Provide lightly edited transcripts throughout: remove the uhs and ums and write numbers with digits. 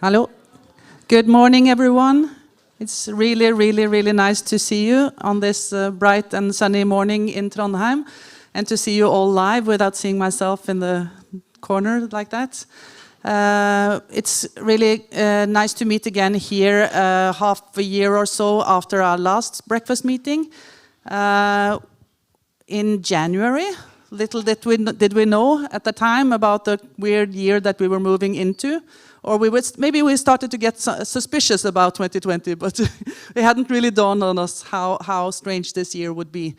Hello. Good morning, everyone. It's really nice to see you on this bright and sunny morning in Trondheim, and to see you all live without seeing myself in the corner like that. It's really nice to meet again here half a year or so after our last breakfast meeting in January. Little did we know at the time about the weird year that we were moving into. Or maybe we started to get suspicious about 2020, but it hadn't really dawned on us how strange this year would be.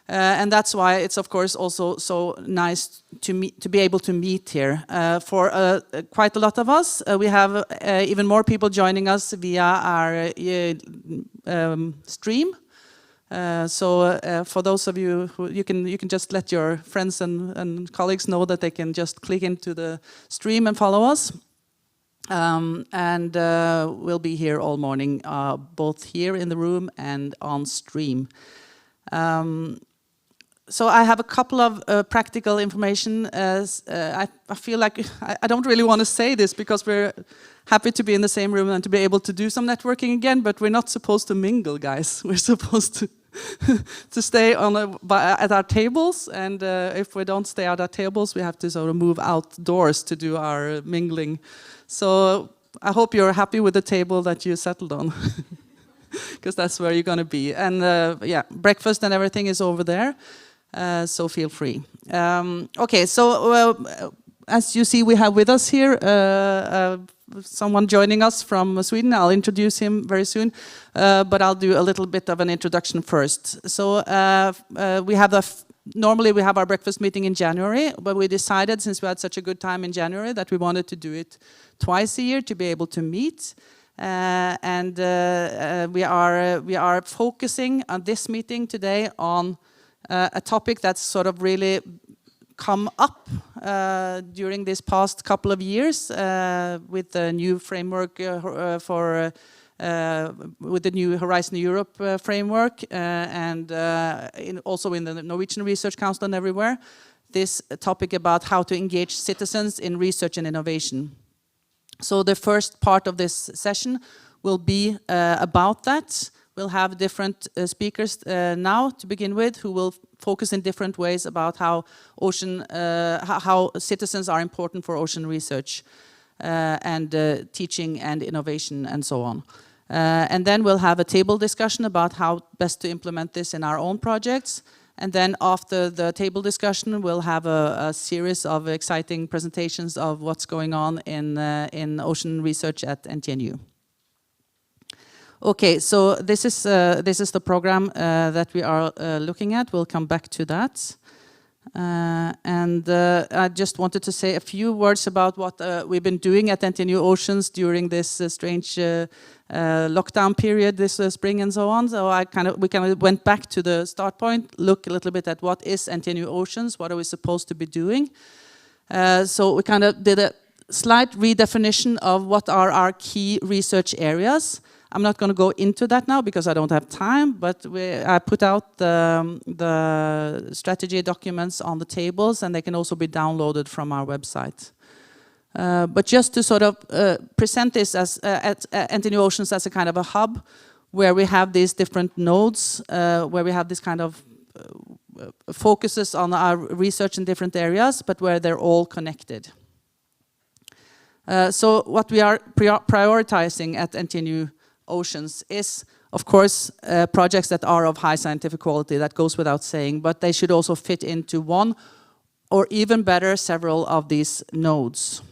And that's why it's, of course, also so nice to be able to meet here. For quite a lot of us, we have even more people joining us via our stream. For those of you who you can just let your friends and colleagues know that they can just click into the stream and follow us. We'll be here all morning, both here in the room and on stream. So I have a couple of practical information. I feel like I don't really want to say this because we're happy to be in the same room and to be able to do some networking again, but we're not supposed to mingle, guys. We're supposed to to stay at our tables, and if we don't stay at our tables, we have to sort of move outdoors to do our mingling. So I hope you're happy with the table that you settled on, because that's where you're going to be. And yeah, breakfast and everything is over there, so feel free. Okay, so as you see, we have with us here someone joining us from Sweden. I'll introduce him very soon, but I'll do a little bit of an introduction first. So normally we have our breakfast meeting in January, but we decided, since we had such a good time in January, that we wanted to do it twice a year to be able to meet. We are focusing on this meeting today on a topic that's sort of really come up during this past couple of years with the new framework with the new Horizon Europe framework and also in the Norwegian Research Council and everywhere, this topic about how to engage citizens in research and innovation. So the first part of this session will be about that. We'll have different speakers now to begin with, who will focus in different ways about how how citizens are important for ocean research and teaching and innovation and so on. And then we'll have a table discussion about how best to implement this in our own projects. And then after the table discussion, we'll have a series of exciting presentations of what's going on in ocean research at NTNU. Okay, so this is the program that we are looking at. We'll come back to that. I just wanted to say a few words about what we've been doing at NTNU Oceans during this strange lockdown period this spring and so on. So we kind of went back to the start point, look a little bit at what is NTNU Oceans, what are we supposed to be doing. So we kind of did a slight redefinition of what are our key research areas. I'm not going to go into that now because I don't have time, but I put out the strategy documents on the tables, and they can also be downloaded from our website. But just to sort of present this as at NTNU Oceans as a kind of a hub where we have these different nodes, where we have this kind of focuses on our research in different areas, but where they're all connected. So what we are prioritizing at NTNU Oceans is, of course, projects that are of high scientific quality. That goes without saying, but they should also fit into one, or even better, several of these nodes.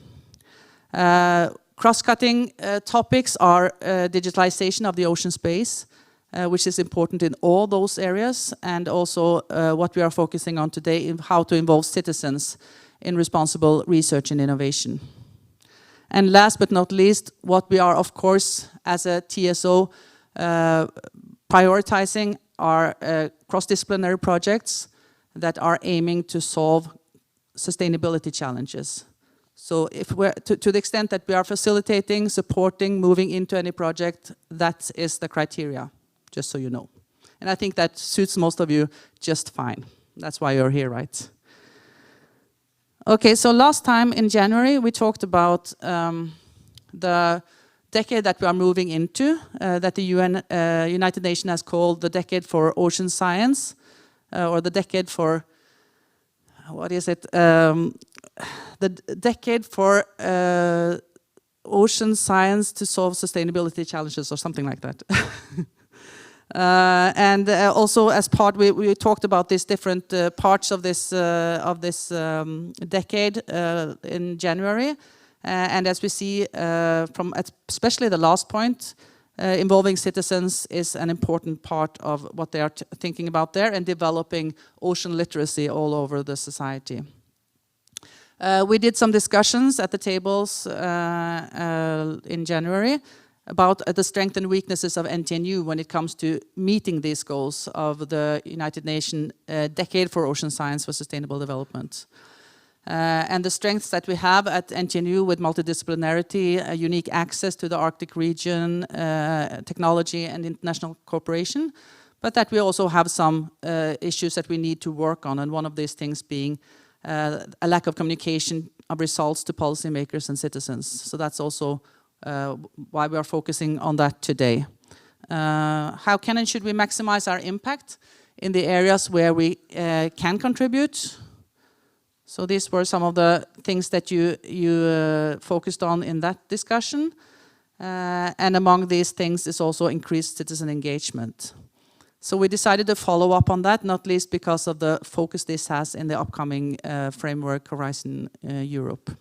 Cross-cutting topics are digitalization of the ocean space, which is important in all those areas, and also what we are focusing on today, how to involve citizens in responsible research and innovation. And last but not least, what we are, of course, as a TSO, prioritizing are cross-disciplinary projects that are aiming to solve sustainability challenges. So if we're to the extent that we are facilitating, supporting, moving into any project, that is the criteria, just so you know. And I think that suits most of you just fine. That's why you're here, right? Okay, so last time in January we talked about the decade that we are moving into, that the United Nations has called the decade for ocean science, or the decade for, what is it? The decade for ocean science to solve sustainability challenges, or something like that. And also, as part, we talked about these different parts of this decade in January. And as we see from especially the last point, involving citizens is an important part of what they are thinking about there, and developing ocean literacy all over the society. We did some discussions at the tables in January about the strengths and weaknesses of NTNU when it comes to meeting these goals of the United Nations Decade for Ocean Science for Sustainable Development. And the strengths that we have at NTNU with multidisciplinarity, unique access to the Arctic region, technology and international cooperation, but that we also have some issues that we need to work on, and one of these things being a lack of communication of results to policymakers and citizens. So that's also why we are focusing on that today. How can and should we maximize our impact in the areas where we can contribute? So these were some of the things that you focused on in that discussion. And among these things is also increased citizen engagement. So we decided to follow up on that, not least because of the focus this has in the upcoming framework Horizon Europe.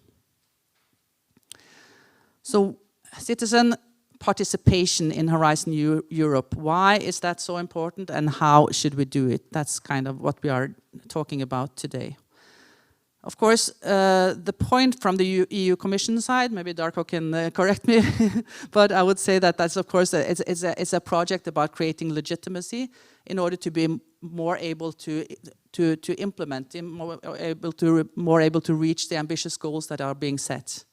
So citizen participation in Horizon Europe, why is that so important, and how should we do it? That's kind of what we are talking about today. Of course, the point from the EU Commission side, maybe Darko can correct me, but I would say that that's, of course, it's a project about creating legitimacy in order to be more able to implement, more able to reach the ambitious goals that are being set.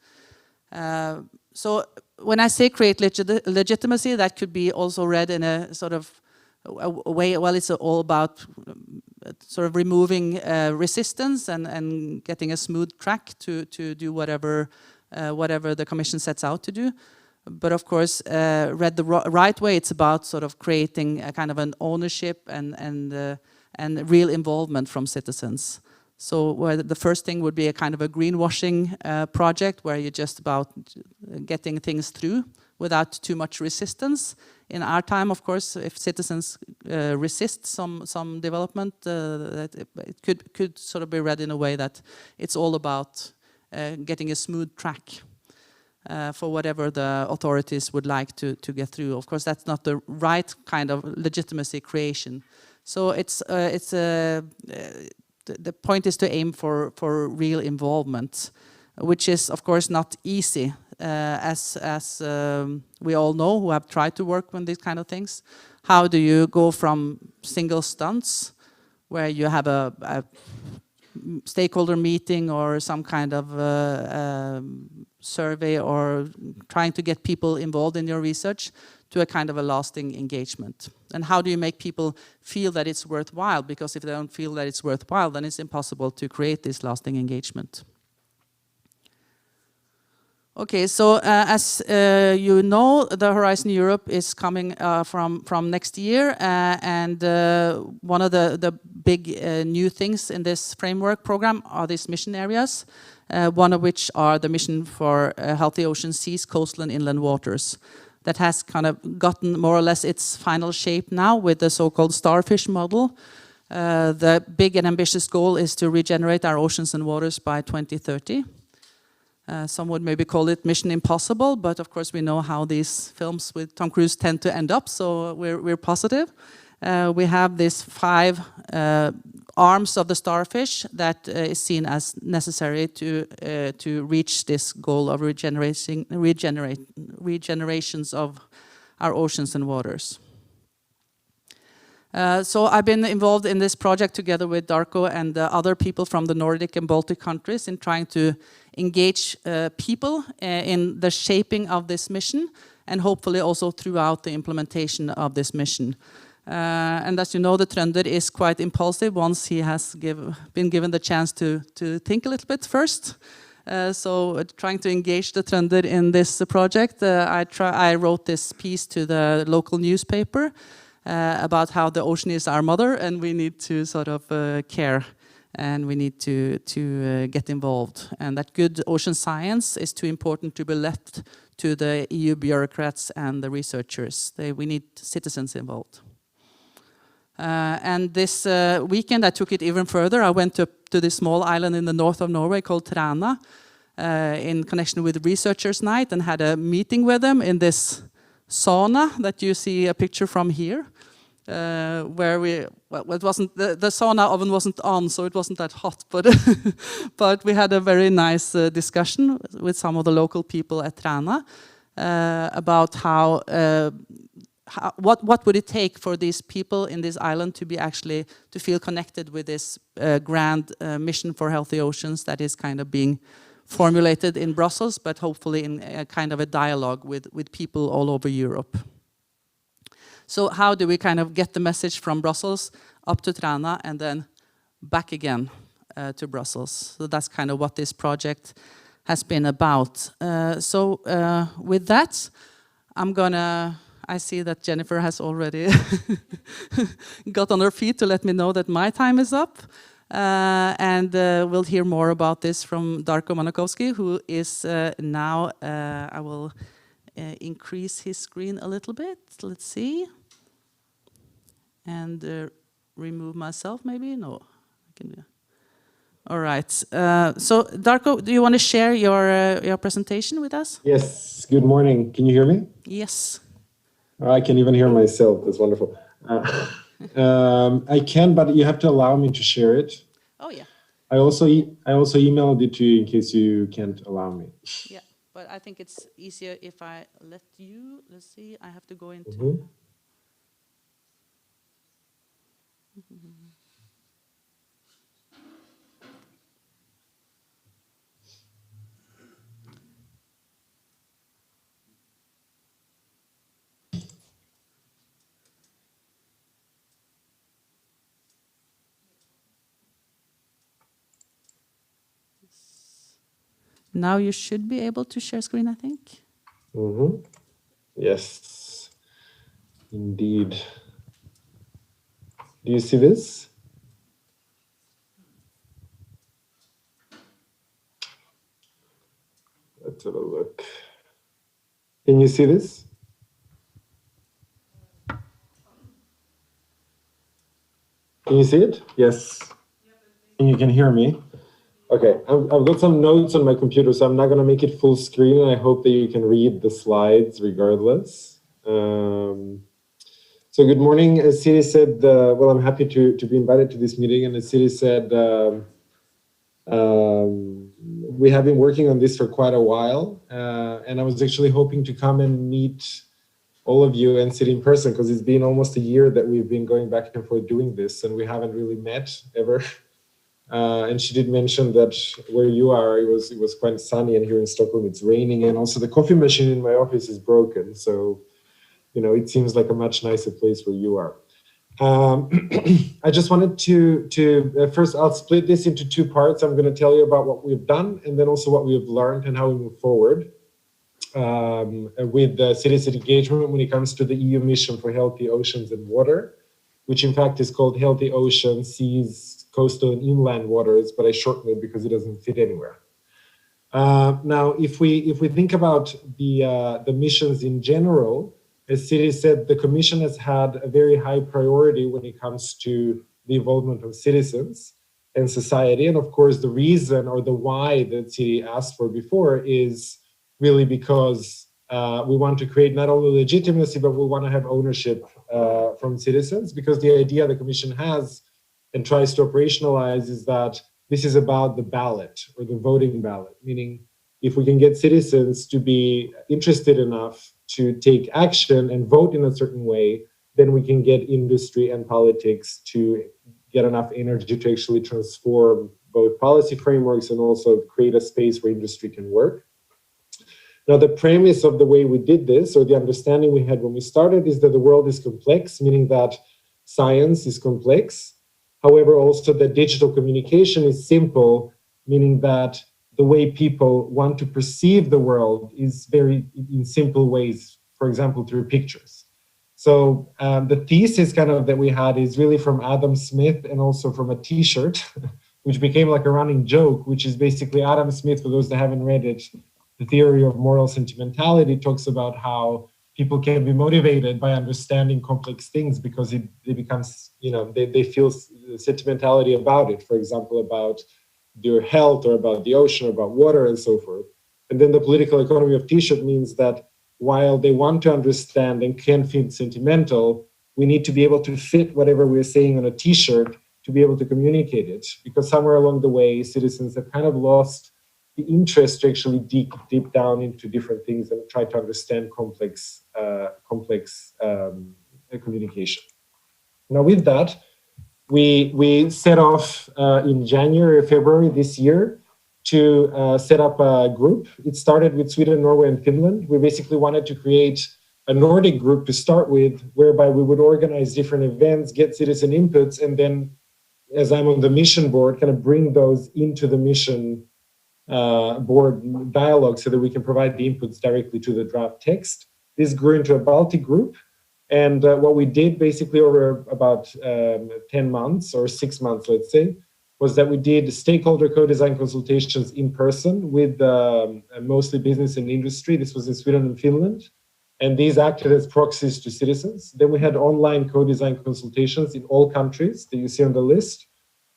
So when I say create legitimacy, that could be also read in a sort of a way, well, it's all about sort of removing resistance and getting a smooth track to do whatever the Commission sets out to do. But of course, read the right way, it's about sort of creating a kind of an ownership and real involvement from citizens. So where the first thing would be a kind of a greenwashing project where you're just about getting things through without too much resistance. In our time, of course, if citizens resist some development, it could sort of be read in a way that it's all about getting a smooth track for whatever the authorities would like to get through. Of course, that's not the right kind of legitimacy creation. So the point is to aim for real involvement, which is, of course, not easy. As we all know who have tried to work on these kind of things. How do you go from single stunts where you have a stakeholder meeting or some kind of survey or trying to get people involved in your research to a kind of a lasting engagement? And how do you make people feel that it's worthwhile? Because if they don't feel that it's worthwhile, then it's impossible to create this lasting engagement. Okay, so as you know, the Horizon Europe is coming from next year, and one of the big new things in this framework program are these mission areas, one of which are the mission for healthy ocean seas, coastal and inland waters. That has kind of gotten more or less its final shape now with the so-called starfish model. The big and ambitious goal is to regenerate our oceans and waters by 2030. Some would maybe call it Mission Impossible, but of course we know how these films with Tom Cruise tend to end up, so we're positive. We have these 5 arms of the starfish that is seen as necessary to reach this goal of regenerations of our oceans and waters. So I've been involved in this project together with Darko and other people from the Nordic and Baltic countries in trying to engage people in the shaping of this mission, and hopefully also throughout the implementation of this mission. And as you know, the Trønder is quite impulsive once he has been given the chance to think a little bit first. Trying to engage the Trønder in this project, I wrote this piece to the local newspaper about how the ocean is our mother, and we need to sort of care, and we need to get involved. And that good ocean science is too important to be left to the EU bureaucrats and the researchers. We need citizens involved. And this weekend I took it even further. I went to this small island in the north of Norway called Træna in connection with Researchers' Night, and had a meeting with them in this sauna that you see a picture from here. Where it wasn't, the sauna oven wasn't on, so it wasn't that hot, but but we had a very nice discussion with some of the local people at Træna about what would it take for these people in this island to be actually to feel connected with this grand mission for healthy oceans that is kind of being formulated in Brussels, but hopefully in a kind of a dialogue with people all over Europe. So how do we kind of get the message from Brussels up to Træna and then back again to Brussels? So that's kind of what this project has been about. With that, I see that Jennifer has already got on her feet to let me know that my time is up. We'll hear more about this from Darko Manakovsky, who is now, I will increase his screen a little bit. Let's see. And remove myself, maybe? No. I can do. All right. So, Darko, do you want to share your presentation with us? Yes. Good morning. Can you hear me? Yes. I can even hear myself. That's wonderful. I can, but you have to allow me to share it. Oh, yeah. I also emailed it to you in case you can't allow me. Yeah, but I think it's easier if I let you. Let's see. I have to go into. Mm-hmm. Now you should be able to share screen, I think. Mm-hmm. Yes, indeed. Do you see this? Let's have a look. Can you see this? Can you see it? Yes. And you can hear me? Okay, I've got some notes on my computer, so I'm not going to make it full screen, and I hope that you can read the slides regardless. So good morning. As Siri said, well, I'm happy to be invited to this meeting, and as Siri said, we have been working on this for quite a while, and I was actually hoping to come and meet all of you and sit in person, because it's been almost a year that we've been going back and forth doing this, and we haven't really met ever. And she did mention that where you are, it was quite sunny, and here in Stockholm it's raining, and also the coffee machine in my office is broken. So, you know, it seems like a much nicer place where you are. I just wanted to first, I'll split this into two parts. I'm going to tell you about what we've done, and then also what we've learned and how we move forward with citizen engagement when it comes to the EU mission for healthy oceans and water, which in fact is called Healthy Oceans, Seas, Coastal and Inland Waters, but I shortened it because it doesn't fit anywhere. Now, if we think about the missions in general, as Siri said, the Commission has had a very high priority when it comes to the involvement of citizens and society. And of course, the reason or the why that Siri asked for before is really because we want to create not only legitimacy, but we want to have ownership from citizens, because the idea the Commission has and tries to operationalize is that this is about the ballot or the voting ballot, meaning if we can get citizens to be interested enough to take action and vote in a certain way, then we can get industry and politics to get enough energy to actually transform both policy frameworks and also create a space where industry can work. Now, the premise of the way we did this, or the understanding we had when we started, is that the world is complex, meaning that science is complex. However, also that digital communication is simple, meaning that the way people want to perceive the world is very in simple ways, for example, through pictures. So the thesis kind of that we had is really from Adam Smith and also from a t-shirt, which became like a running joke, which is basically Adam Smith, for those that haven't read it, the theory of moral sentimentality talks about how people can be motivated by understanding complex things because it becomes, they feel sentimentality about it, for example, about their health or about the ocean or about water and so forth. And then the political economy of t-shirt means that while they want to understand and can feel sentimental, we need to be able to fit whatever we're saying on a t-shirt to be able to communicate it, because somewhere along the way, citizens have kind of lost the interest to actually dig deep down into different things and try to understand complex communication. Now, with that, we set off in January or February this year to set up a group. It started with Sweden, Norway, and Finland. We basically wanted to create a Nordic group to start with, whereby we would organize different events, get citizen inputs, and then, as I'm on the mission board, kind of bring those into the mission board dialogue so that we can provide the inputs directly to the draft text. This grew into a Baltic group. And what we did basically over about 10 months or 6 months, let's say, was that we did stakeholder co-design consultations in person with mostly business and industry. This was in Sweden and Finland. And these acted as proxies to citizens. Then we had online co-design consultations in all countries that you see on the list.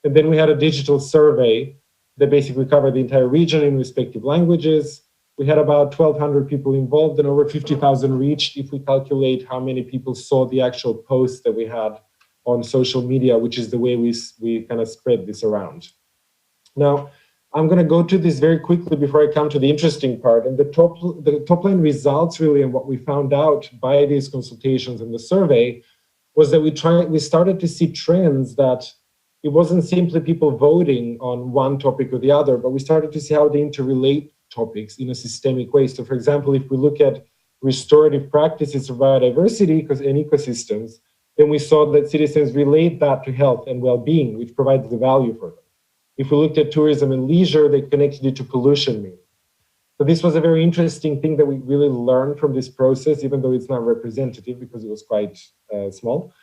And then we had a digital survey that basically covered the entire region in respective languages. We had about 1,200 people involved and over 50,000 reached if we calculate how many people saw the actual posts that we had on social media, which is the way we kind of spread this around. Now, I'm going to go to this very quickly before I come to the interesting part. And the top line results really, and what we found out by these consultations and the survey was that we started to see trends that it wasn't simply people voting on one topic or the other, but we started to see how they interrelate topics in a systemic way. So, for example, if we look at restorative practices of biodiversity and ecosystems, then we saw that citizens relate that to health and well-being, which provides the value for them. If we looked at tourism and leisure, they connected it to pollution meaning. So this was a very interesting thing that we really learned from this process, even though it's not representative because it was quite small.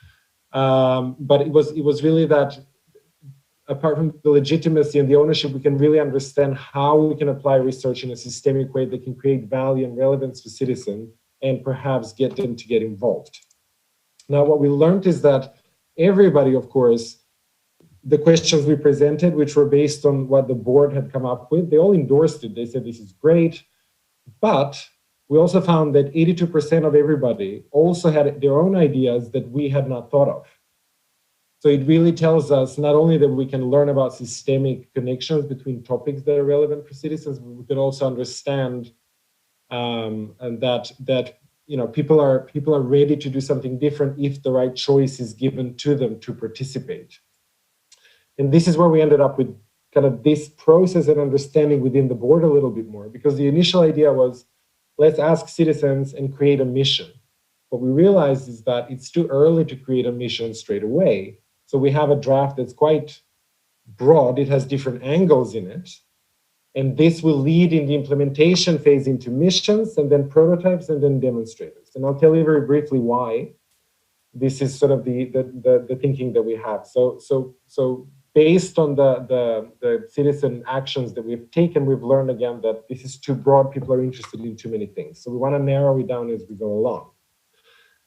But it was really that, apart from the legitimacy and the ownership, we can really understand how we can apply research in a systemic way that can create value and relevance for citizens and perhaps get them to get involved. Now, what we learned is that everybody, of course, the questions we presented, which were based on what the board had come up with, they all endorsed it. They said, this is great. But we also found that 82% of everybody also had their own ideas that we had not thought of. So it really tells us not only that we can learn about systemic connections between topics that are relevant for citizens, but we can also understand and that people are ready to do something different if the right choice is given to them to participate. And this is where we ended up with kind of this process and understanding within the board a little bit more, because the initial idea was, let's ask citizens and create a mission. What we realized is that it's too early to create a mission straight away. So we have a draft that's quite broad. It has different angles in it. And this will lead in the implementation phase into missions and then prototypes and then demonstrators. And I'll tell you very briefly why this is sort of the thinking that we have. So based on the citizen actions that we've taken, we've learned again that this is too broad. People are interested in too many things. So we want to narrow it down as we go along.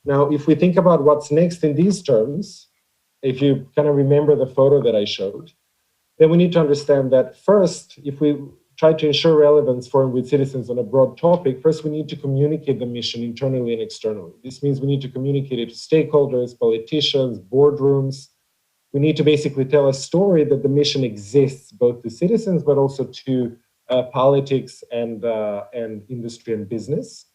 Now, if we think about what's next in these terms, if you kind of remember the photo that I showed, then we need to understand that first, if we try to ensure relevance for and with citizens on a broad topic, first we need to communicate the mission internally and externally. This means we need to communicate it to stakeholders, politicians, boardrooms. We need to basically tell a story that the mission exists both to citizens, but also to politics and industry and business.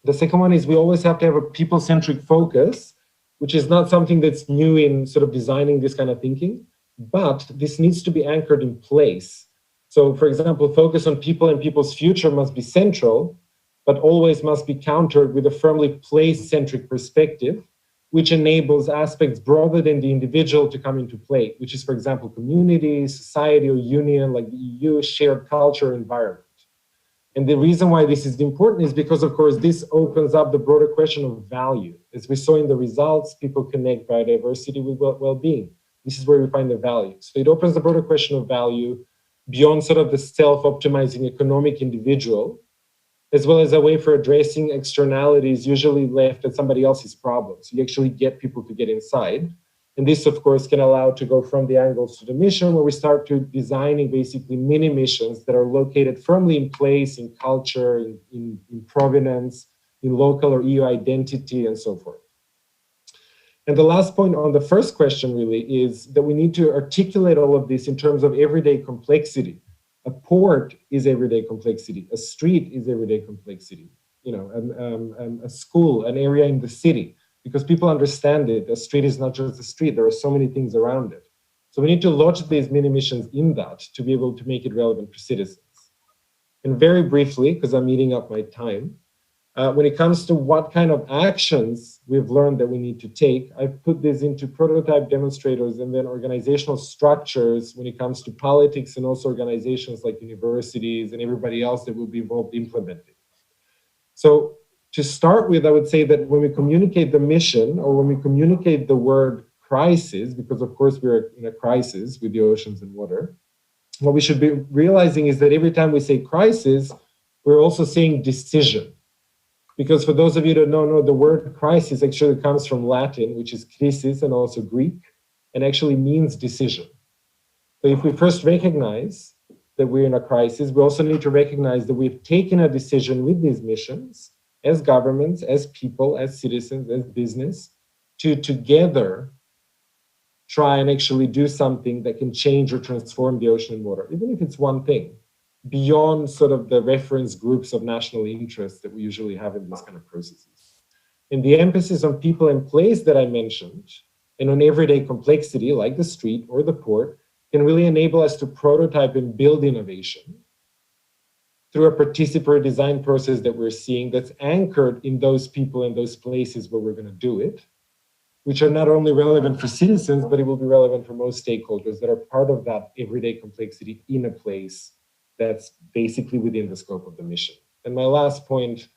The second one is we always have to have a people-centric focus, which is not something that's new in sort of designing this kind of thinking, but this needs to be anchored in place. So, for example, focus on people and people's future must be central, but always must be countered with a firmly place-centric perspective, which enables aspects broader than the individual to come into play, which is, for example, community, society, or union, like the EU, shared culture, environment. And the reason why this is important is because, of course, this opens up the broader question of value. As we saw in the results, people connect biodiversity with well-being. This is where we find the value. So it opens the broader question of value beyond sort of the self-optimizing economic individual, as well as a way for addressing externalities usually left at somebody else's problems. You actually get people to get inside. And this, of course, can allow to go from the angles to the mission, where we start to designing basically mini missions that are located firmly in place, in culture, in provenance, in local or EU identity, and so forth. And the last point on the first question really is that we need to articulate all of this in terms of everyday complexity. A port is everyday complexity. A street is everyday complexity. You know, a school, an area in the city, because people understand it. A street is not just a street. There are so many things around it. So we need to lodge these mini missions in that to be able to make it relevant for citizens. And very briefly, because I'm eating up my time, when it comes to what kind of actions we've learned that we need to take, I've put this into prototype demonstrators and then organizational structures when it comes to politics and also organizations like universities and everybody else that will be involved implementing. So to start with, I would say that when we communicate the mission or when we communicate the word crisis, because of course we're in a crisis with the oceans and water, what we should be realizing is that every time we say crisis, we're also saying decision. Because for those of you that don't know, the word crisis actually comes from Latin, which is crisis, and also Greek, and actually means decision. So if we first recognize that we're in a crisis, we also need to recognize that we've taken a decision with these missions as governments, as people, as citizens, as business, to together try and actually do something that can change or transform the ocean and water, even if it's one thing, beyond sort of the reference groups of national interest that we usually have in these kind of processes. And the emphasis on people and place that I mentioned, and on everyday complexity, like the street or the port, can really enable us to prototype and build innovation through a participatory design process that we're seeing that's anchored in those people and those places where we're going to do it, which are not only relevant for citizens, but it will be relevant for most stakeholders that are part of that everyday complexity in a place that's basically within the scope of the mission. And my last point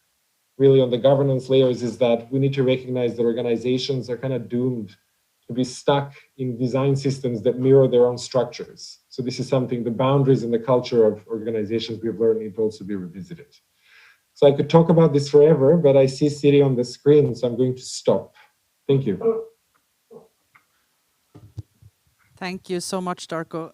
really on the governance layers is that we need to recognize that organizations are kind of doomed to be stuck in design systems that mirror their own structures. So this is something, the boundaries and the culture of organizations we've learned need to also be revisited. So I could talk about this forever, but I see Siri on the screen, so I'm going to stop. Thank you. Thank you so much, Darko.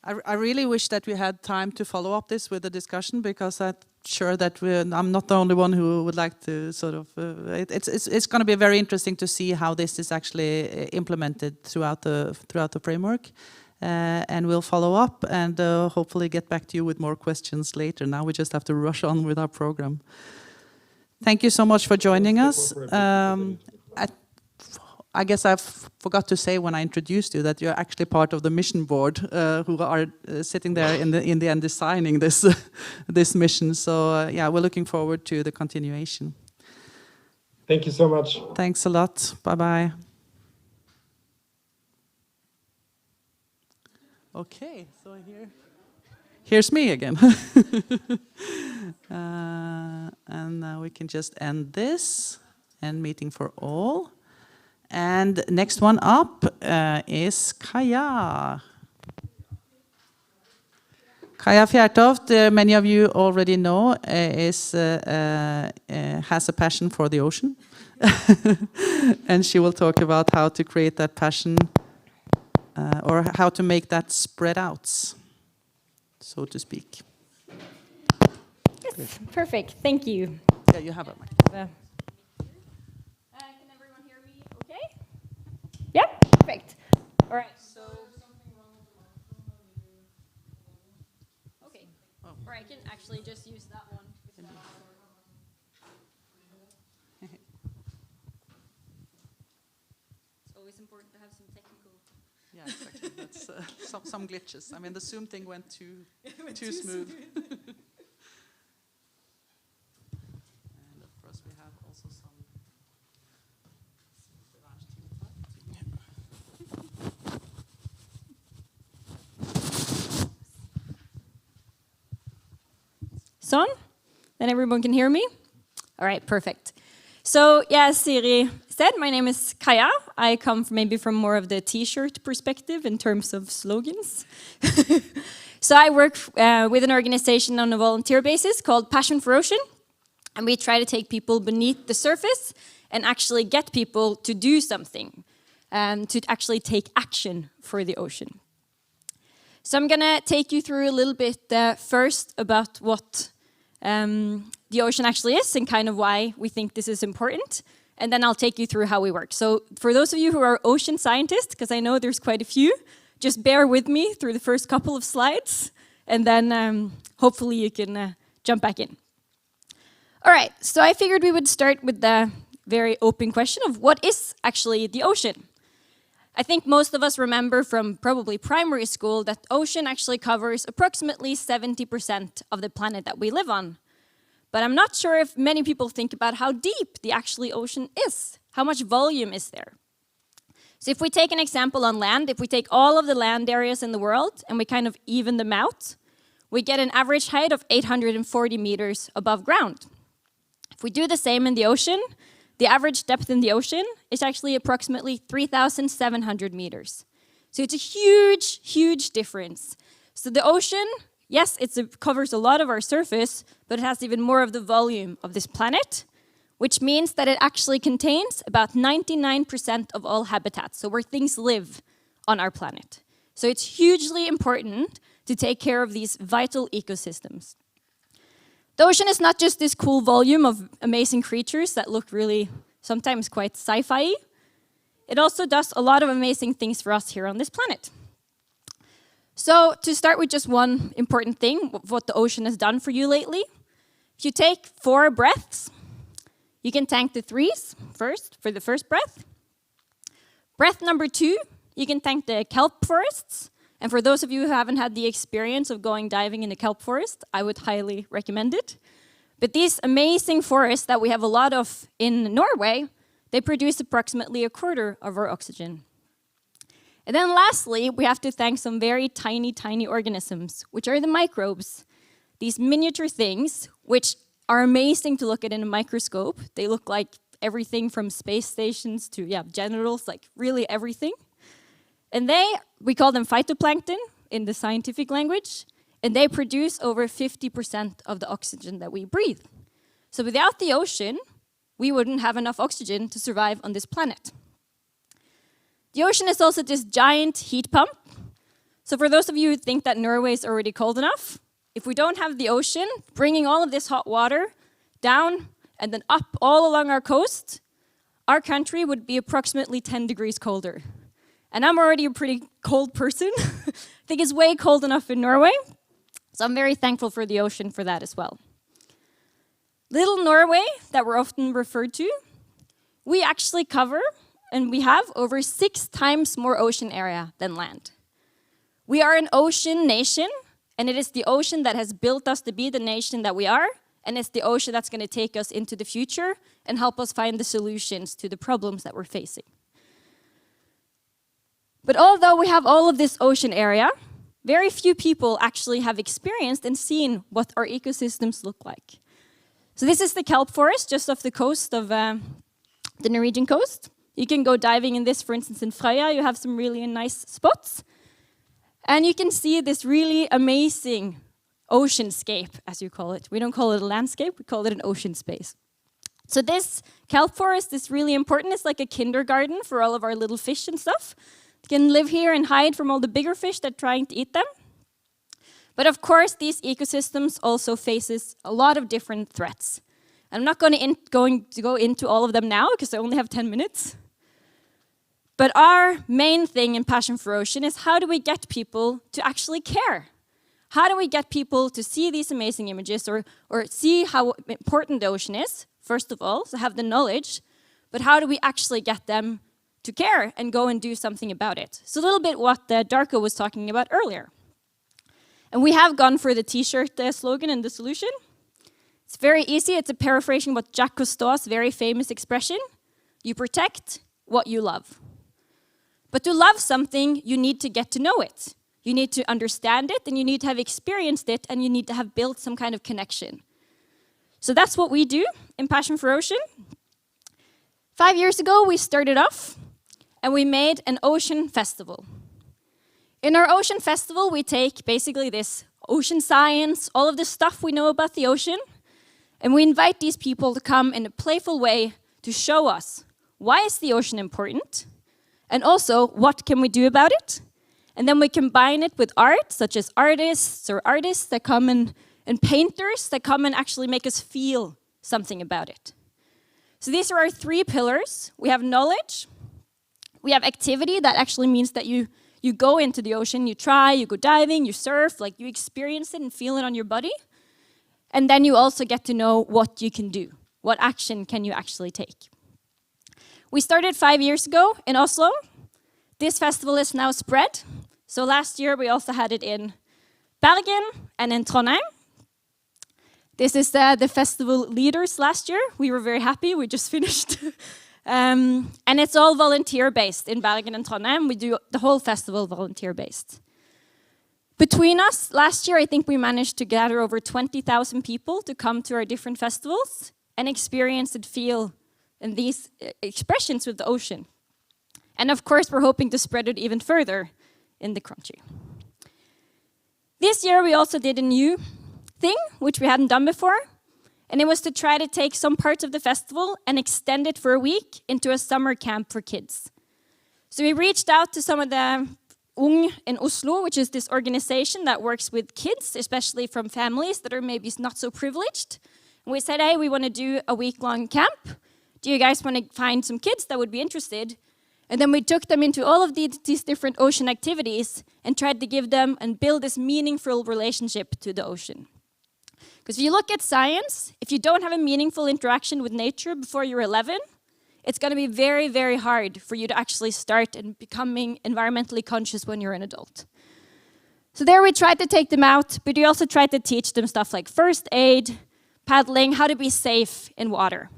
I really wish that we had time to follow up this with a discussion, because I'm sure that I'm not the only one who would like to sort of. It's going to be very interesting to see how this is actually implemented throughout the framework, and we'll follow up and hopefully get back to you with more questions later. Now we just have to rush on with our program. Thank you so much for joining us. I guess I forgot to say when I introduced you that you're actually part of the mission board, who are sitting there in the end designing this this mission. So yeah, we're looking forward to the continuation. Thank you so much. Thanks a lot. Bye bye. Okay, so here's me again. And now we can just end this, end meeting for all. And next one up is Kaja. Kaja Fjærtoft, many of you already know, has a passion for the ocean. And she will talk about how to create that passion, or how to make that spread out, so to speak. Yes, perfect. Thank you. Yeah, you have a mic. Can everyone hear me okay? Yeah, perfect. All right. So, okay. Or I can actually just use that one. It's always important to have some technical. Yeah, exactly. That's some glitches. I mean, the Zoom thing went too smooth. And of course, we have also some It's on? Then everyone can hear me? All right, perfect. So, yeah, as Siri said, my name is Kaja. I come maybe from more of the t-shirt perspective in terms of slogans. So I work with an organization on a volunteer basis called Passion for Ocean. And we try to take people beneath the surface and actually get people to do something, to actually take action for the ocean. So I'm gonna take you through a little bit first about what the ocean actually is and kind of why we think this is important. And then I'll take you through how we work. So for those of you who are ocean scientists, because I know there's quite a few, just bear with me through the first couple of slides, and then hopefully you can jump back in. All right, so I figured we would start with the very open question of what is actually the ocean? I think most of us remember from probably primary school that the ocean actually covers approximately 70% of the planet that we live on. But I'm not sure if many people think about how deep the actually ocean is. How much volume is there? So if we take an example on land, if we take all of the land areas in the world and we kind of even them out, we get an average height of 840 meters above ground. If we do the same in the ocean, the average depth in the ocean is actually approximately 3,700 meters. So it's a huge, huge difference. So the ocean, yes, it covers a lot of our surface, but it has even more of the volume of this planet, which means that it actually contains about 99% of all habitats, so where things live on our planet. So it's hugely important to take care of these vital ecosystems. The ocean is not just this cool volume of amazing creatures that look really sometimes quite sci-fi. It also does a lot of amazing things for us here on this planet. So to start with just one important thing, what the ocean has done for you lately. If you take 4 breaths, you can tank the 3s first for the first breath. Breath number 2, you can tank the kelp forests. And for those of you who haven't had the experience of going diving in the kelp forest, I would highly recommend it. But these amazing forests that we have a lot of in Norway, they produce approximately 1/4 of our oxygen. And then lastly, we have to thank some very tiny, tiny organisms, which are the microbes. These miniature things, which are amazing to look at in a microscope. They look like everything from space stations to, genitals, like really everything. And we call them phytoplankton in the scientific language, and they produce over 50% of the oxygen that we breathe. So without the ocean, we wouldn't have enough oxygen to survive on this planet. The ocean is also this giant heat pump. So for those of you who think that Norway is already cold enough, if we don't have the ocean, bringing all of this hot water down and then up all along our coast, our country would be approximately 10 degrees colder. And I'm already a pretty cold person. I think it's way cold enough in Norway. So I'm very thankful for the ocean for that as well. Little Norway, that we're often referred to, we actually cover, and we have over 6 times more ocean area than land. We are an ocean nation, and it is the ocean that has built us to be the nation that we are, and it's the ocean that's going to take us into the future and help us find the solutions to the problems that we're facing. But although we have all of this ocean area, very few people actually have experienced and seen what our ecosystems look like. So this is the kelp forest just off the coast of the Norwegian coast. You can go diving in this, for instance, in Frøya. You have some really nice spots. And you can see this really amazing oceanscape, as you call it. We don't call it a landscape, we call it an ocean space. So this kelp forest is really important. It's like a kindergarten for all of our little fish and stuff. They can live here and hide from all the bigger fish that are trying to eat them. But of course, these ecosystems also faces a lot of different threats. I'm not going to go into all of them now because I only have 10 minutes. But our main thing in Passion for Ocean is how do we get people to actually care? How do we get people to see these amazing images or see how important the ocean is, first of all, so have the knowledge, but how do we actually get them to care and go and do something about it? So a little bit what Darko was talking about earlier. And we have gone for the t-shirt slogan and the solution. It's very easy. It's a paraphrasing what Jacques Cousteau's very famous expression. You protect what you love. But to love something, you need to get to know it. you need to understand it, and you need to have experienced it, and you need to have built some kind of connection. So that's what we do in Passion for Ocean. 5 years ago, we started off, and we made an ocean festival. In our ocean festival, we take basically this ocean science, all of the stuff we know about the ocean, and we invite these people to come in a playful way to show us why is the ocean important, and also what can we do about it. And then we combine it with art, such as artists that come and painters that come and actually make us feel something about it. So these are our 3 pillars. We have knowledge, we have activity, that actually means that you go into the ocean, you try, you go diving, you surf, like you experience it and feel it on your body. And then you also get to know what you can do. What action can you actually take? We started 5 years ago in Oslo. This festival is now spread. So last year we also had it in Bergen and in Trondheim. This is the festival leaders last year. We were very happy, we just finished. And it's all volunteer-based in Bergen and Trondheim. We do the whole festival volunteer-based. Between us, last year, I think we managed to gather over 20,000 people to come to our different festivals and experience and feel in these expressions with the ocean. And of course, we're hoping to spread it even further in the country. This year, we also did a new thing, which we hadn't done before, and it was to try to take some parts of the festival and extend it for a week into a summer camp for kids. So we reached out to some of the Ung in Oslo, which is this organization that works with kids, especially from families that are maybe not so privileged. And we said, hey, we want to do a week-long camp. Do you guys want to find some kids that would be interested? And then we took them into all of these different ocean activities and tried to give them and build this meaningful relationship to the ocean. Because if you look at science, if you don't have a meaningful interaction with nature before you're 11, it's going to be very, very hard for you to actually start and becoming environmentally conscious when you're an adult. So there we tried to take them out, but we also tried to teach them stuff like first aid, paddling, how to be safe in water.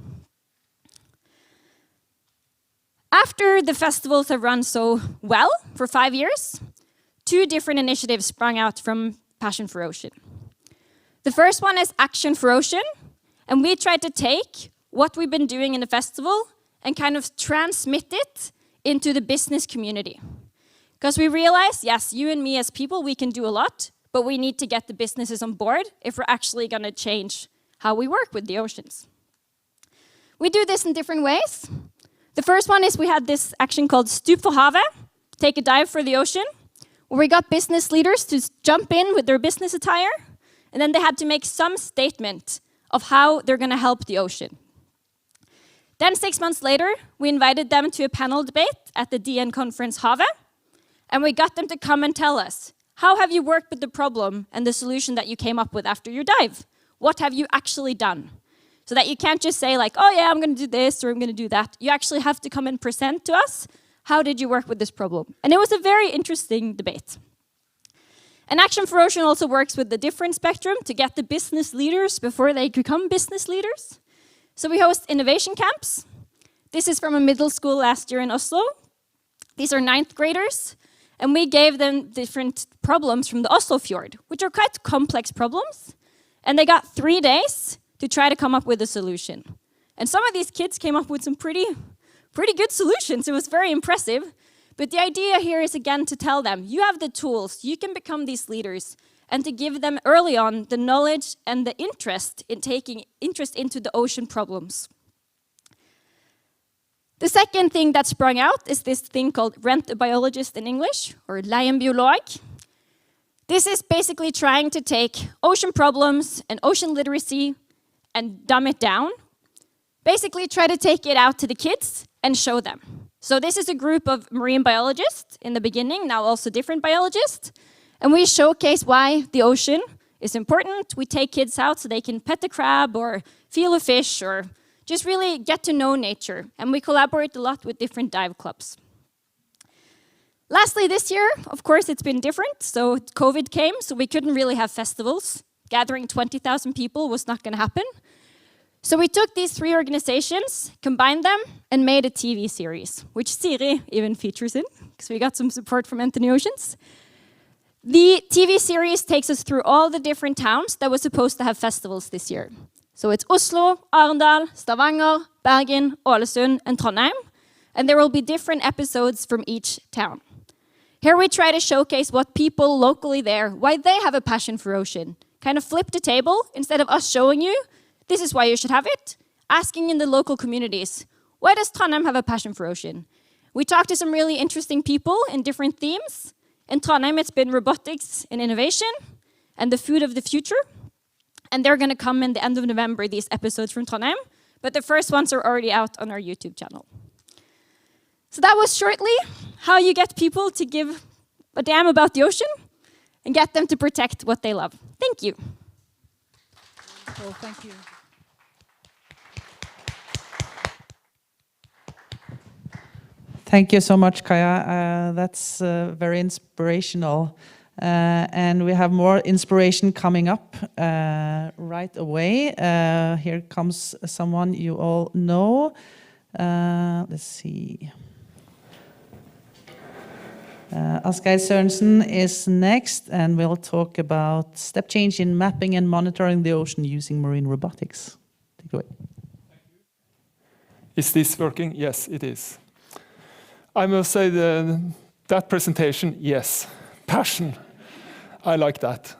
After the festivals have run so well for 5 years, 2 different initiatives sprung out from Passion for Ocean. The first one is Action for Ocean, and we tried to take what we've been doing in the festival and kind of transmit it into the business community. Because we realized, yes, you and me as people, we can do a lot, but we need to get the businesses on board if we're actually going to change how we work with the oceans. We do this in different ways. The first one is we had this action called Stup for Havet, take a dive for the ocean, where we got business leaders to jump in with their business attire, and then they had to make some statement of how they're going to help the ocean. Then 6 months later, we invited them to a panel debate at the DN conference Havet, and we got them to come and tell us, how have you worked with the problem and the solution that you came up with after your dive? What have you actually done? So that you can't just say like, oh yeah, I'm going to do this or I'm going to do that. You actually have to come and present to us, how did you work with this problem? And it was a very interesting debate. And Action for Ocean also works with the different spectrum to get the business leaders before they become business leaders. So we host innovation camps. This is from a middle school last year in Oslo. These are 9th graders. And we gave them different problems from the Oslo fjord, which are quite complex problems. And they got 3 days to try to come up with a solution. And some of these kids came up with some pretty good solutions. It was very impressive. But the idea here is, again, to tell them, you have the tools, you can become these leaders, and to give them early on the knowledge and the interest in taking interest into the ocean problems. The second thing that sprung out is this thing called Rent a Biologist in English, or leie en biolog. This is basically trying to take ocean problems and ocean literacy and dumb it down. Basically try to take it out to the kids and show them. So this is a group of marine biologists in the beginning, now also different biologists. And we showcase why the ocean is important. We take kids out so they can pet a crab or feel a fish or just really get to know nature. And we collaborate a lot with different dive clubs. Lastly, this year, of course, it's been different. So COVID came, so we couldn't really have festivals. Gathering 20,000 people was not going to happen. So we took these 3 organizations, combined them, and made a TV series, which Siri even features in, because we got some support from NTNU Oceans. The TV series takes us through all the different towns that were supposed to have festivals this year. So it's Oslo, Arendal, Stavanger, Bergen, Ålesund, and Trondheim. And there will be different episodes from each town. Here we try to showcase what people locally there, why they have a passion for ocean. Kind of flip the table, instead of us showing you, this is why you should have it, asking in the local communities, why does Trondheim have a passion for ocean? We talked to some really interesting people in different themes. In Trondheim, it's been robotics and innovation, and the food of the future. And they're gonna come in the end of November, these episodes from Trondheim, but the first ones are already out on our YouTube channel. So that was shortly how you get people to give a damn about the ocean and get them to protect what they love. Thank you. Well, thank you. Thank you so much, Kaja. That's very inspirational. And we have more inspiration coming up right away. Here comes someone you all know. Let's see. Asgeir Sørensen is next, and we'll talk about step change in mapping and monitoring the ocean using marine robotics. Take it away. Is this working? Yes, it is. I must say that presentation, yes, passion. I like that.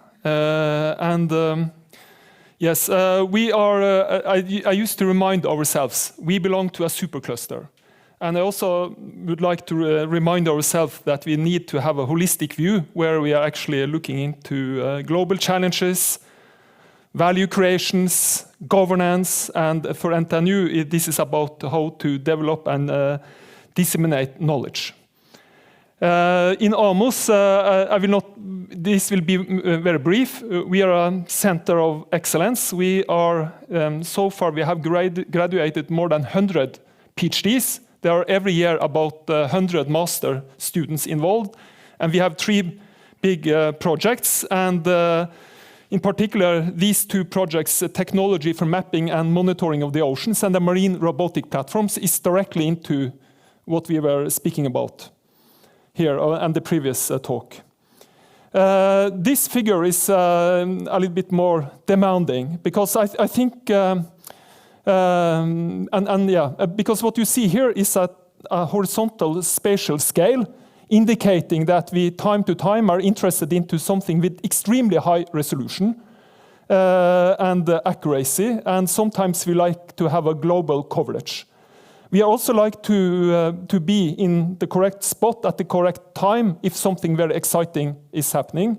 Yes, we are, I used to remind ourselves, we belong to a supercluster. And I also would like to remind ourselves that we need to have a holistic view where we are actually looking into global challenges, value creations, governance, and for NTNU, this is about how to develop and disseminate knowledge. In Amos, I will not. This will be very brief. We are a center of excellence. We are so far we have graduated more than 100 PhDs. There are every year about 100 master students involved, and we have 3 big projects. And in particular, these 2 projects, technology for mapping and monitoring of the oceans, and the marine robotic platforms, is directly into what we were speaking about here and the previous talk. This figure is a little bit more demanding because I think, because what you see here is a horizontal spatial scale indicating that we time to time are interested into something with extremely high resolution and accuracy, and sometimes we like to have a global coverage. We also like to be in the correct spot at the correct time if something very exciting is happening.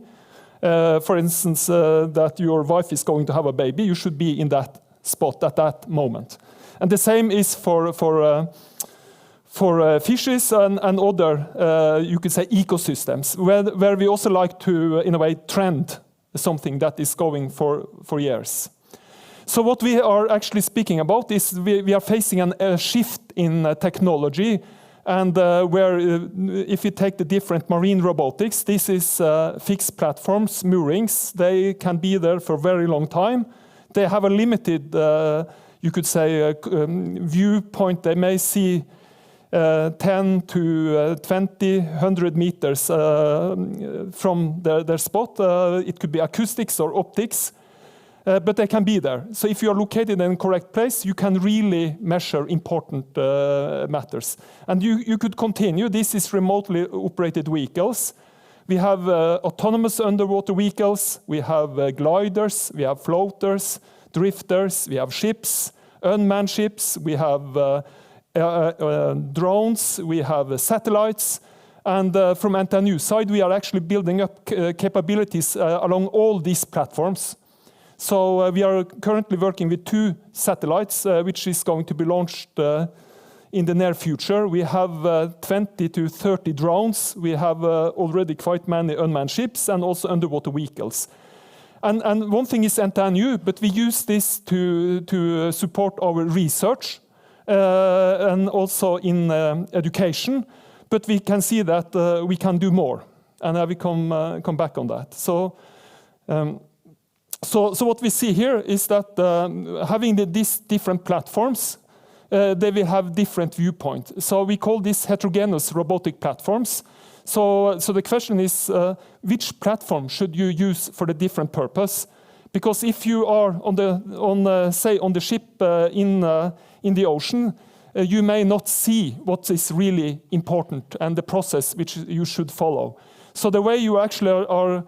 For instance, that your wife is going to have a baby, you should be in that spot at that moment. And the same is for fishes and other, you could say, ecosystems, where we also like to, in a way, trend something that is going for years. So what we are actually speaking about is we are facing a shift in technology, and where if you take the different marine robotics, this is fixed platforms, moorings. They can be there for a very long time. They have a limited, you could say, viewpoint. They may see 10 to 20, 100 meters from their spot. It could be acoustics or optics. But they can be there. So if you are located in the correct place, you can really measure important matters. And you could continue. This is remotely operated vehicles. We have autonomous underwater vehicles. We have gliders. We have floaters, drifters. We have ships, unmanned ships. We have drones. We have satellites. And from NTNU side, we are actually building up capabilities along all these platforms. So we are currently working with 2 satellites, which is going to be launched in the near future. We have 20 to 30 drones. We have already quite many unmanned ships and also underwater vehicles. And one thing is NTNU, but we use this to support our research and also in education. But we can see that we can do more, and I will come back on that. So what we see here is that having these different platforms, they will have different viewpoints. So we call this heterogeneous robotic platforms. So the question is, which platform should you use for the different purpose? Because if you are on the ship in the ocean, you may not see what is really important and the process which you should follow. So the way you actually are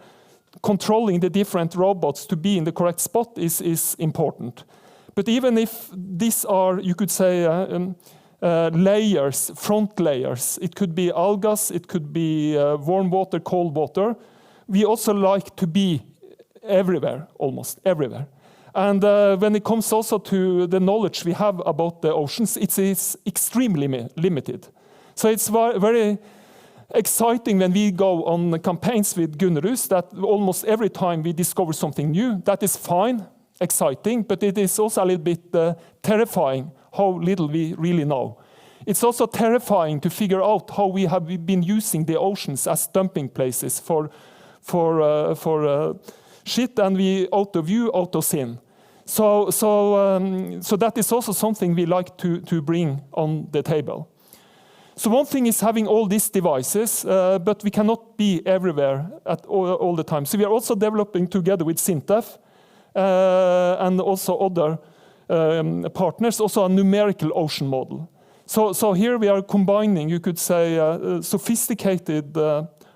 controlling the different robots to be in the correct spot is important. But even if these are, you could say, layers, front layers, it could be algas, it could be warm water, cold water, we also like to be everywhere, almost everywhere. And when it comes also to the knowledge we have about the oceans, it is extremely limited. So it's very exciting when we go on campaigns with Gunnerus that almost every time we discover something new. That is fine, exciting, but it is also a little bit terrifying how little we really know. It's also terrifying to figure out how we have been using the oceans as dumping places for shit, and we out of view, out of sin. So that is also something we like to bring on the table. So one thing is having all these devices, but we cannot be everywhere at all the time. So we are also developing together with SINTEF and also other partners, also a numerical ocean model. So here we are combining, you could say, sophisticated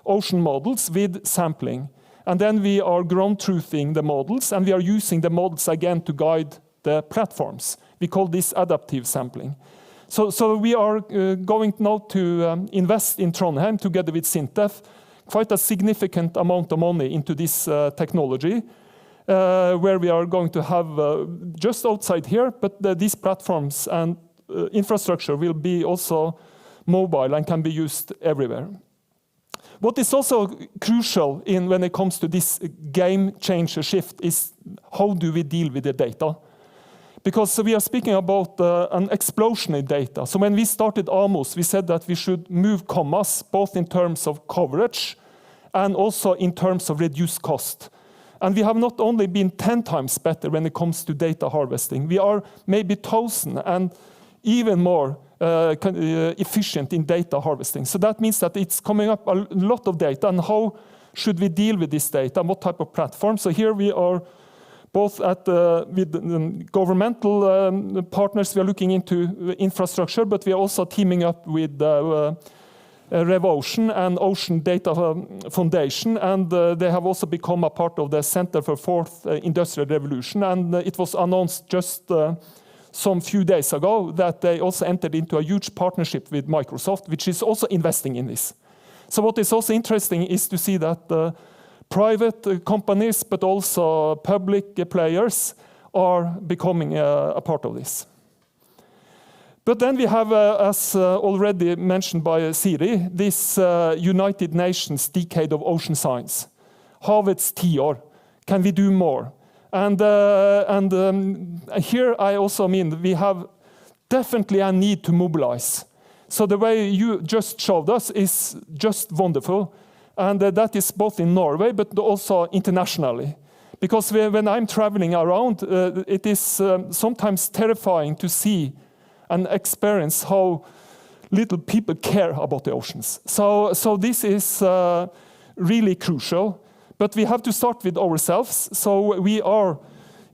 ocean models with sampling. And then we are ground truthing the models, and we are using the models again to guide the platforms. We call this adaptive sampling. So we are going now to invest in Trondheim together with SINTEF quite a significant amount of money into this technology, where we are going to have just outside here, but these platforms and infrastructure will be also mobile and can be used everywhere. What is also crucial when it comes to this game changer shift is how do we deal with the data? Because we are speaking about an explosion in data. So when we started AMOS, we said that we should move commas, both in terms of coverage and also in terms of reduced cost. And we have not only been 10 times better when it comes to data harvesting, we are maybe 1,000 and even more efficient in data harvesting. So that means that it's coming up a lot of data, and how should we deal with this data, and what type of platform? So here we are both with governmental partners, we are looking into infrastructure, but we are also teaming up with RevOcean and Ocean Data Foundation, and they have also become a part of the Center for Fourth Industrial Revolution, and it was announced just some few days ago that they also entered into a huge partnership with Microsoft, which is also investing in this. So what is also interesting is to see that private companies, but also public players are becoming a part of this. But then we have, as already mentioned by Siri, this United Nations Decade of Ocean Science. Havets 10 år. Can we do more? And here I also mean we have definitely a need to mobilize. So the way you just showed us is just wonderful. And that is both in Norway, but also internationally. Because when I'm traveling around, it is sometimes terrifying to see and experience how little people care about the oceans. So this is really crucial. But we have to start with ourselves. So we are,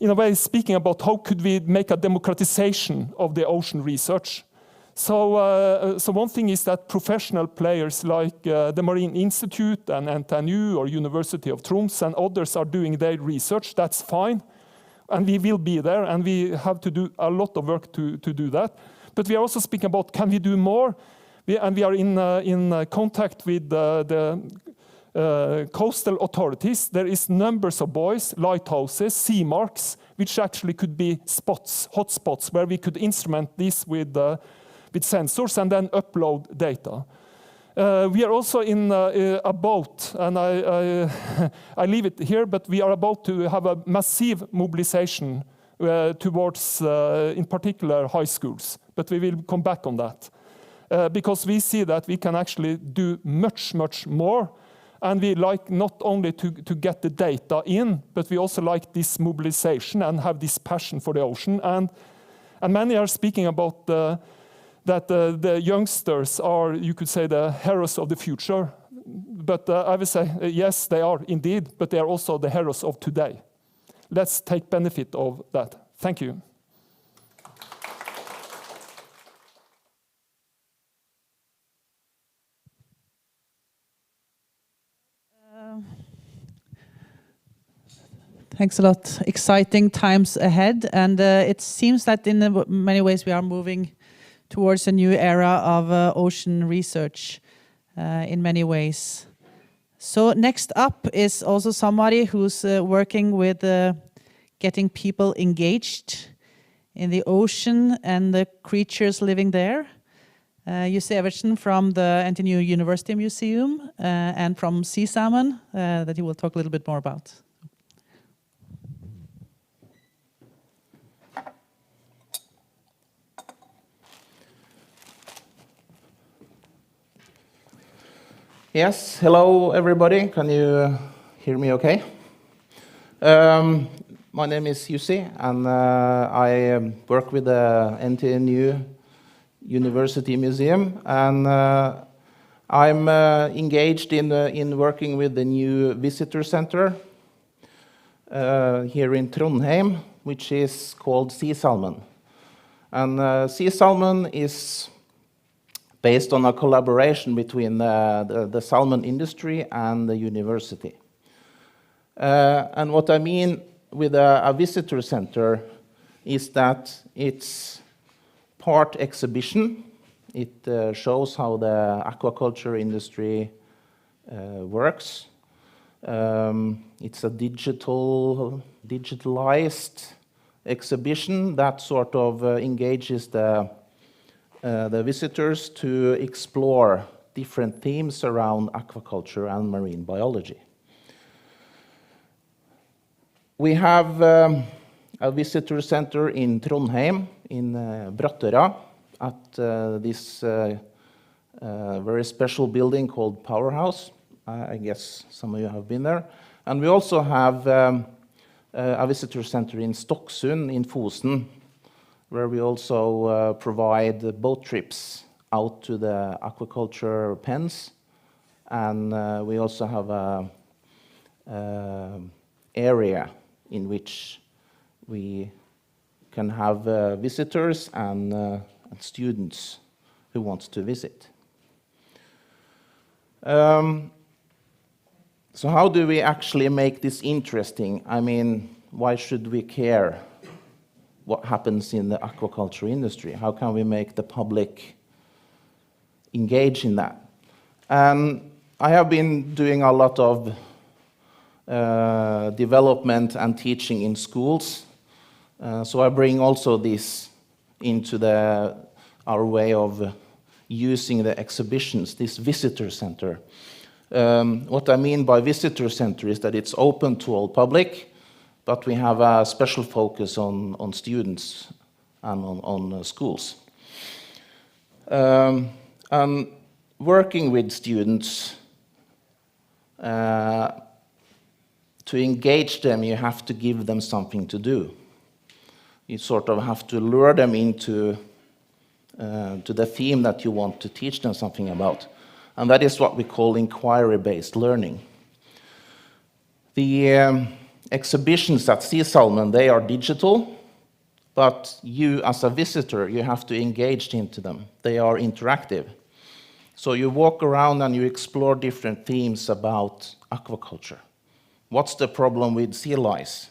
in a way, speaking about how could we make a democratization of the ocean research. So one thing is that professional players like the Marine Institute and NTNU or University of Tromsø and others are doing their research. That's fine. And we will be there, and we have to do a lot of work to do that. But we are also speaking about, can we do more? We are in contact with the coastal authorities. There is numbers of buoys, lighthouses, sea marks, which actually could be spots, hotspots, where we could instrument this with sensors and then upload data. We are also in about, and I leave it here, but we are about to have a massive mobilization towards, in particular, high schools. But we will come back on that. Because we see that we can actually do much, much more. And we like not only to get the data in, but we also like this mobilization and have this passion for the ocean. And many are speaking about that the youngsters are, you could say, the heroes of the future. but I would say, yes, they are indeed, but they are also the heroes of today. Let's take benefit of that. Thank you. Thanks a lot. Exciting times ahead, and it seems that in many ways we are moving towards a new era of ocean research in many ways. So next up is also somebody who's working with getting people engaged in the ocean and the creatures living there. Jussi Evertsen from the NTNU University Museum and from Sea Salmon that he will talk a little bit more about. Yes, hello everybody. Can you hear me okay? My name is Jussi and I work with the NTNU University Museum, and I'm engaged in working with the new visitor center here in Trondheim, which is called Sea Salmon. And Sea Salmon is based on a collaboration between the salmon industry and the university. And what I mean with a visitor center is that it's part exhibition. It shows how the aquaculture industry works. It's a digitalized exhibition that sort of engages the visitors to explore different themes around aquaculture and marine biology. We have a visitor center in Trondheim, in Brattøra, at this very special building called Powerhouse. I guess some of you have been there. And we also have a visitor center in Dokkhuset in Fosen, where we also provide boat trips out to the aquaculture pens. And we also have a area in which we can have visitors and students who want to visit. So how do we actually make this interesting? I mean, why should we care what happens in the aquaculture industry? How can we make the public engage in that? And I have been doing a lot of development and teaching in schools. So I bring also this into our way of using the exhibitions, this visitor center. What I mean by visitor center is that it's open to all public, but we have a special focus on students and on schools. And working with students, to engage them, you have to give them something to do. You sort of have to lure them into to the theme that you want to teach them something about. And that is what we call inquiry-based learning. The exhibitions at Sea Salmon, they are digital, but you as a visitor, you have to engage into them. They are interactive. So you walk around and you explore different themes about aquaculture. What's the problem with sea lice?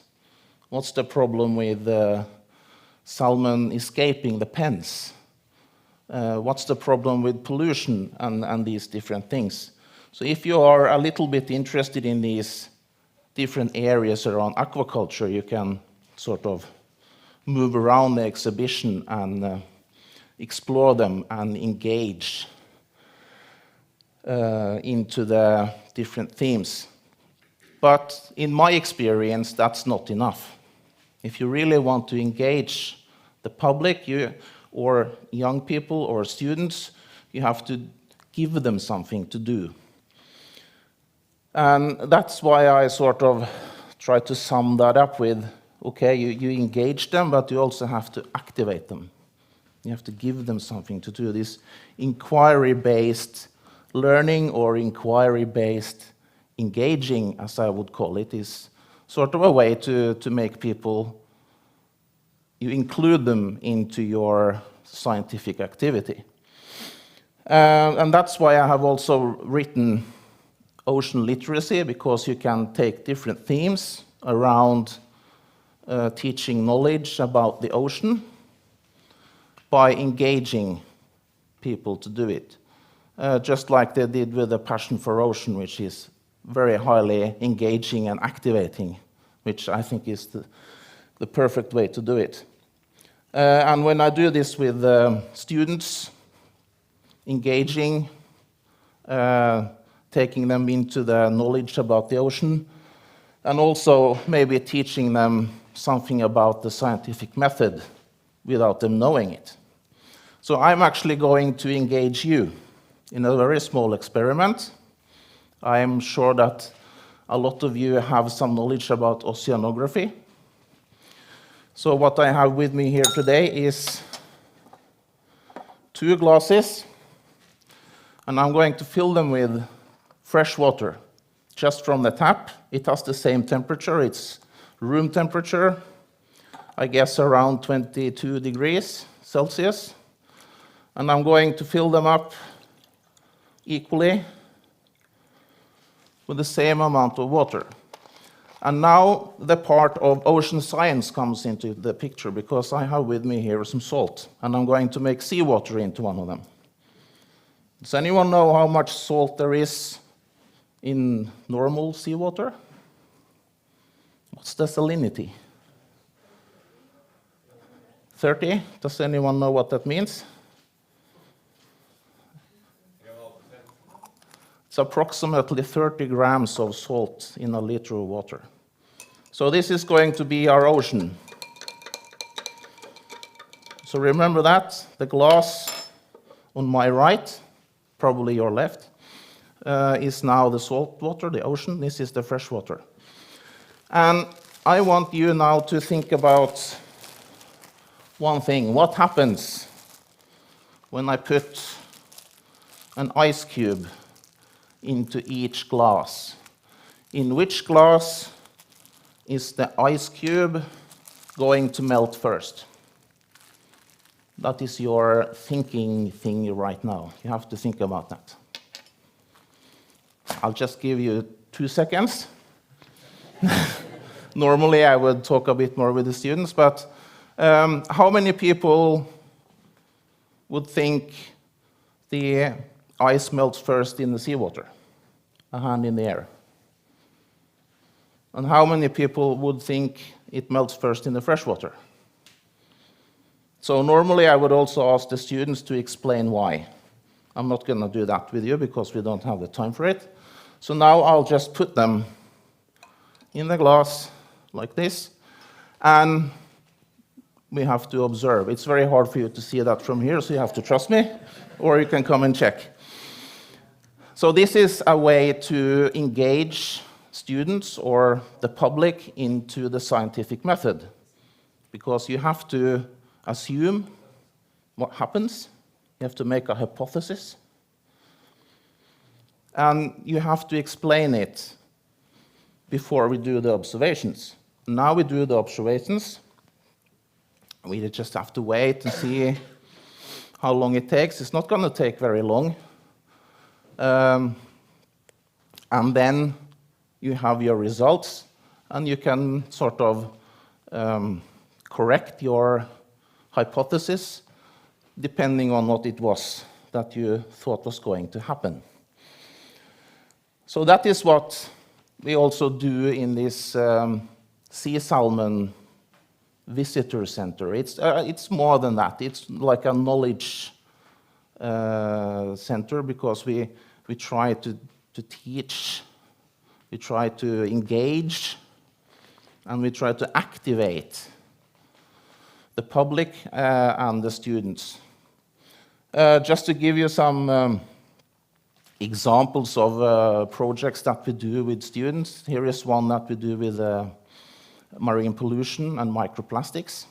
What's the problem with salmon escaping the pens? What's the problem with pollution and these different things? So if you are a little bit interested in these different areas around aquaculture, you can sort of move around the exhibition and explore them and engage into the different themes. But in my experience, that's not enough. If you really want to engage the public, or young people or students, you have to give them something to do. And that's why I sort of try to sum that up with, okay, you engage them, but you also have to activate them. You have to give them something to do, this inquiry-based learning or inquiry-based engaging, as I would call it, is sort of a way to make people, you include them into your scientific activity. And that's why I have also written ocean literacy, because you can take different themes around teaching knowledge about the ocean by engaging people to do it. Just like they did with the Passion for Ocean, which is very highly engaging and activating, which I think is the perfect way to do it. And when I do this with students, engaging, taking them into the knowledge about the ocean, and also maybe teaching them something about the scientific method without them knowing it. So I'm actually going to engage you in a very small experiment. I'm sure that a lot of you have some knowledge about oceanography. So what I have with me here today is 2 glasses, and I'm going to fill them with fresh water, just from the tap. It has the same temperature, it's room temperature, I guess around 22 degrees Celsius. And I'm going to fill them up equally with the same amount of water. And now the part of ocean science comes into the picture, because I have with me here some salt, and I'm going to make seawater into one of them. Does anyone know how much salt there is in normal seawater? What's the salinity? 30? Does anyone know what that means? It's approximately 30 grams of salt in a liter of water. So this is going to be our ocean. So remember that, the glass on my right, probably your left, is now the salt water, the ocean. This is the fresh water. And I want you now to think about one thing. What happens when I put an ice cube into each glass? In which glass is the ice cube going to melt first? That is your thinking thing right now. You have to think about that. I'll just give you 2 seconds. Normally I would talk a bit more with the students, but how many people would think the ice melts first in the seawater? A hand in the air. And how many people would think it melts first in the freshwater? So normally I would also ask the students to explain why. I'm not going to do that with you because we don't have the time for it. So now I'll just put them in the glass like this, and we have to observe. It's very hard for you to see that from here, so you have to trust me, or you can come and check. So this is a way to engage students or the public into the scientific method, because you have to assume what happens, you have to make a hypothesis, and you have to explain it before we do the observations. Now we do the observations. We just have to wait and see how long it takes. It's not going to take very long. And then you have your results, and you can sort of correct your hypothesis depending on what it was that you thought was going to happen. So that is what we also do in this sea salmon visitor center. It's more than that. It's like a knowledge center, because we try to teach, we try to engage, and we try to activate the public and the students. Just to give you some examples of projects that we do with students, here is one that we do with marine pollution and microplastics.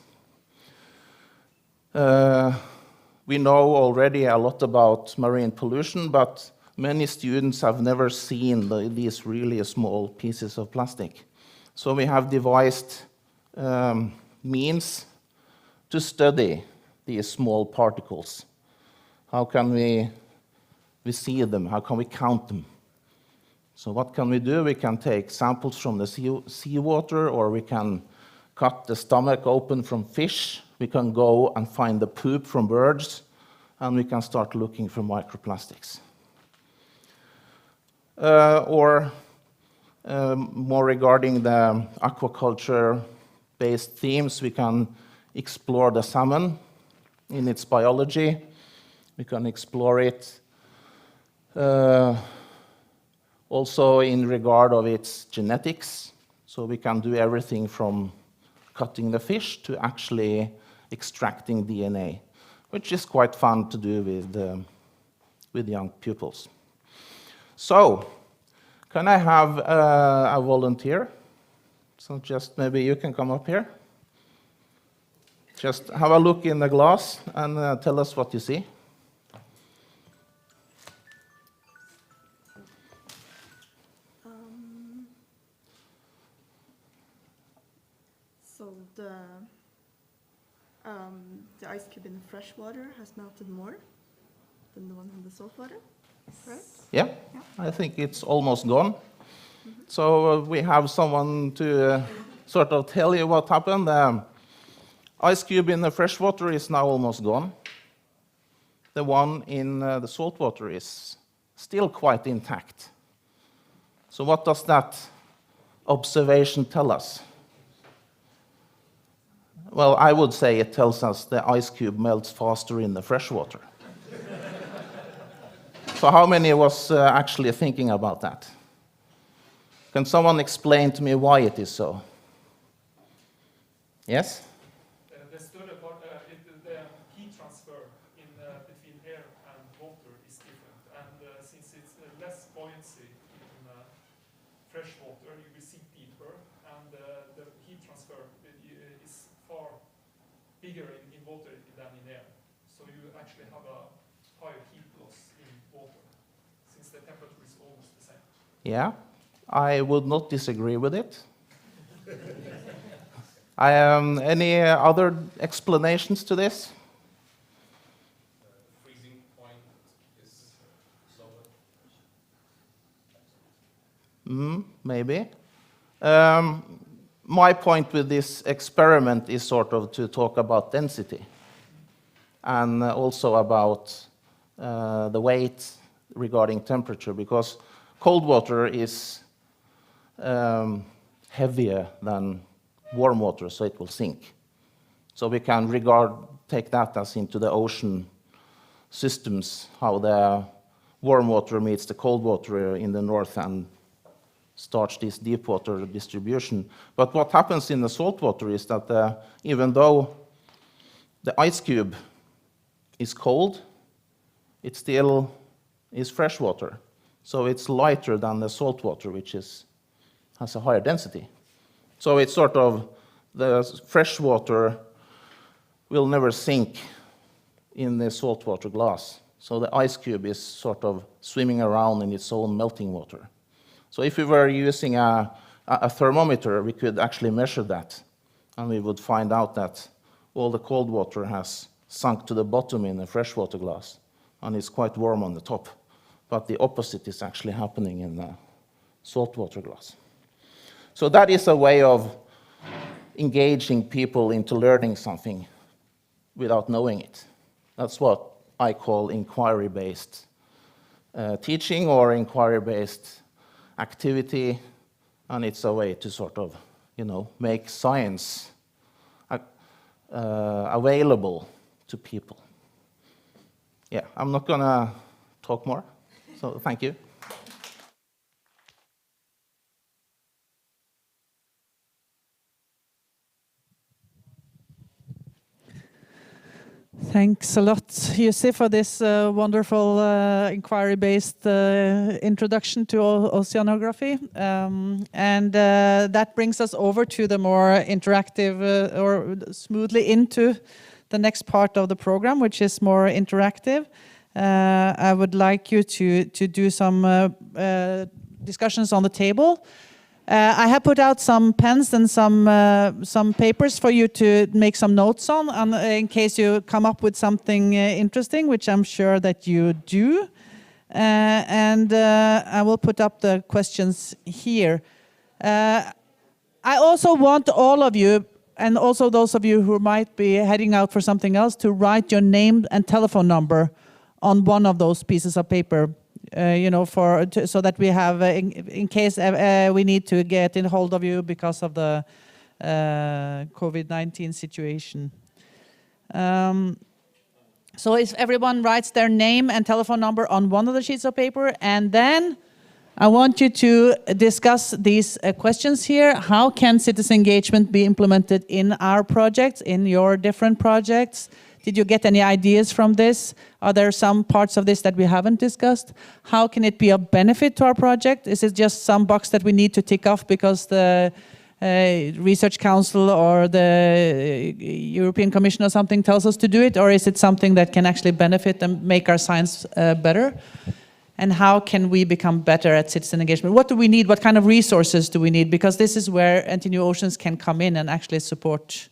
We know already a lot about marine pollution, but many students have never seen these really small pieces of plastic. So we have devised means to study these small particles. How can we see them? How can we count them? So what can we do? We can take samples from the seawater, or we can cut the stomach open from fish. We can go and find the poop from birds, and we can start looking for microplastics. More regarding the aquaculture-based themes, we can explore the salmon in its biology. We can explore it also in regard of its genetics. So we can do everything from cutting the fish to actually extracting DNA, which is quite fun to do with young pupils. So, can I have a volunteer? So just maybe you can come up here. Just have a look in the glass and tell us what you see. So the ice cube in the fresh water has melted more than the one in the salt water, right? Yeah, I think it's almost gone. So we have someone to sort of tell you what happened. The ice cube in the fresh water is now almost gone. The one in the salt water is still quite intact. So what does that observation tell us? Well, I would say it tells us the ice cube melts faster in the fresh water. So how many was actually thinking about that? Can someone explain to me why it is so? Yes? The study part, the heat transfer between air and water is different. And since it's less buoyancy in fresh water, you will sink deeper, and the heat transfer is far bigger in water than in air. So you actually have a higher heat loss in water, since the temperature is almost the same. Yeah, I would not disagree with it. Any other explanations to this? Freezing point is lower. Maybe. My point with this experiment is sort of to talk about density and also about the weight regarding temperature, because cold water is heavier than warm water, so it will sink. So we can take that as into the ocean systems, how the warm water meets the cold water in the north and starts this deep water distribution. But what happens in the salt water is that even though the ice cube is cold, it still is fresh water. So it's lighter than the salt water, which has a higher density. So it's sort of, the fresh water will never sink in the saltwater glass. So the ice cube is sort of swimming around in its own melting water. So if we were using a thermometer, we could actually measure that, and we would find out that all the cold water has sunk to the bottom in the freshwater glass, and it's quite warm on the top. But the opposite is actually happening in the saltwater glass. So that is a way of engaging people into learning something without knowing it. That's what I call inquiry-based teaching or inquiry-based activity, and it's a way to sort of, make science available to people. Yeah, I'm not gonna talk more, so thank you. Thanks a lot, Jussi, for this wonderful inquiry-based introduction to oceanography. And that brings us over to the more interactive or smoothly into the next part of the program, which is more interactive. I would like you to do some discussions on the table. I have put out some pens and some papers for you to make some notes on, in case you come up with something interesting, which I'm sure that you do. And I will put up the questions here. I also want all of you, and also those of you who might be heading out for something else, to write your name and telephone number on one of those pieces of paper, so that we have, in case we need to get in hold of you because of the COVID-19 situation. So if everyone writes their name and telephone number on one of the sheets of paper, and then I want you to discuss these questions here. How can citizen engagement be implemented in our projects, in your different projects? Did you get any ideas from this? Are there some parts of this that we haven't discussed? How can it be a benefit to our project? Is it just some box that we need to tick off because the Research Council or the European Commission or something tells us to do it? Or is it something that can actually benefit and make our science better? And how can we become better at citizen engagement? What do we need? What kind of resources do we need? Because this is where NTNU Oceans can come in and actually support,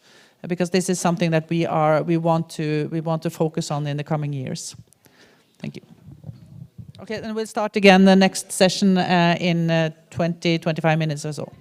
because this is something that we want to focus on in the coming years. Thank you. Okay, then we'll start again the next session in 20-25 minutes or so.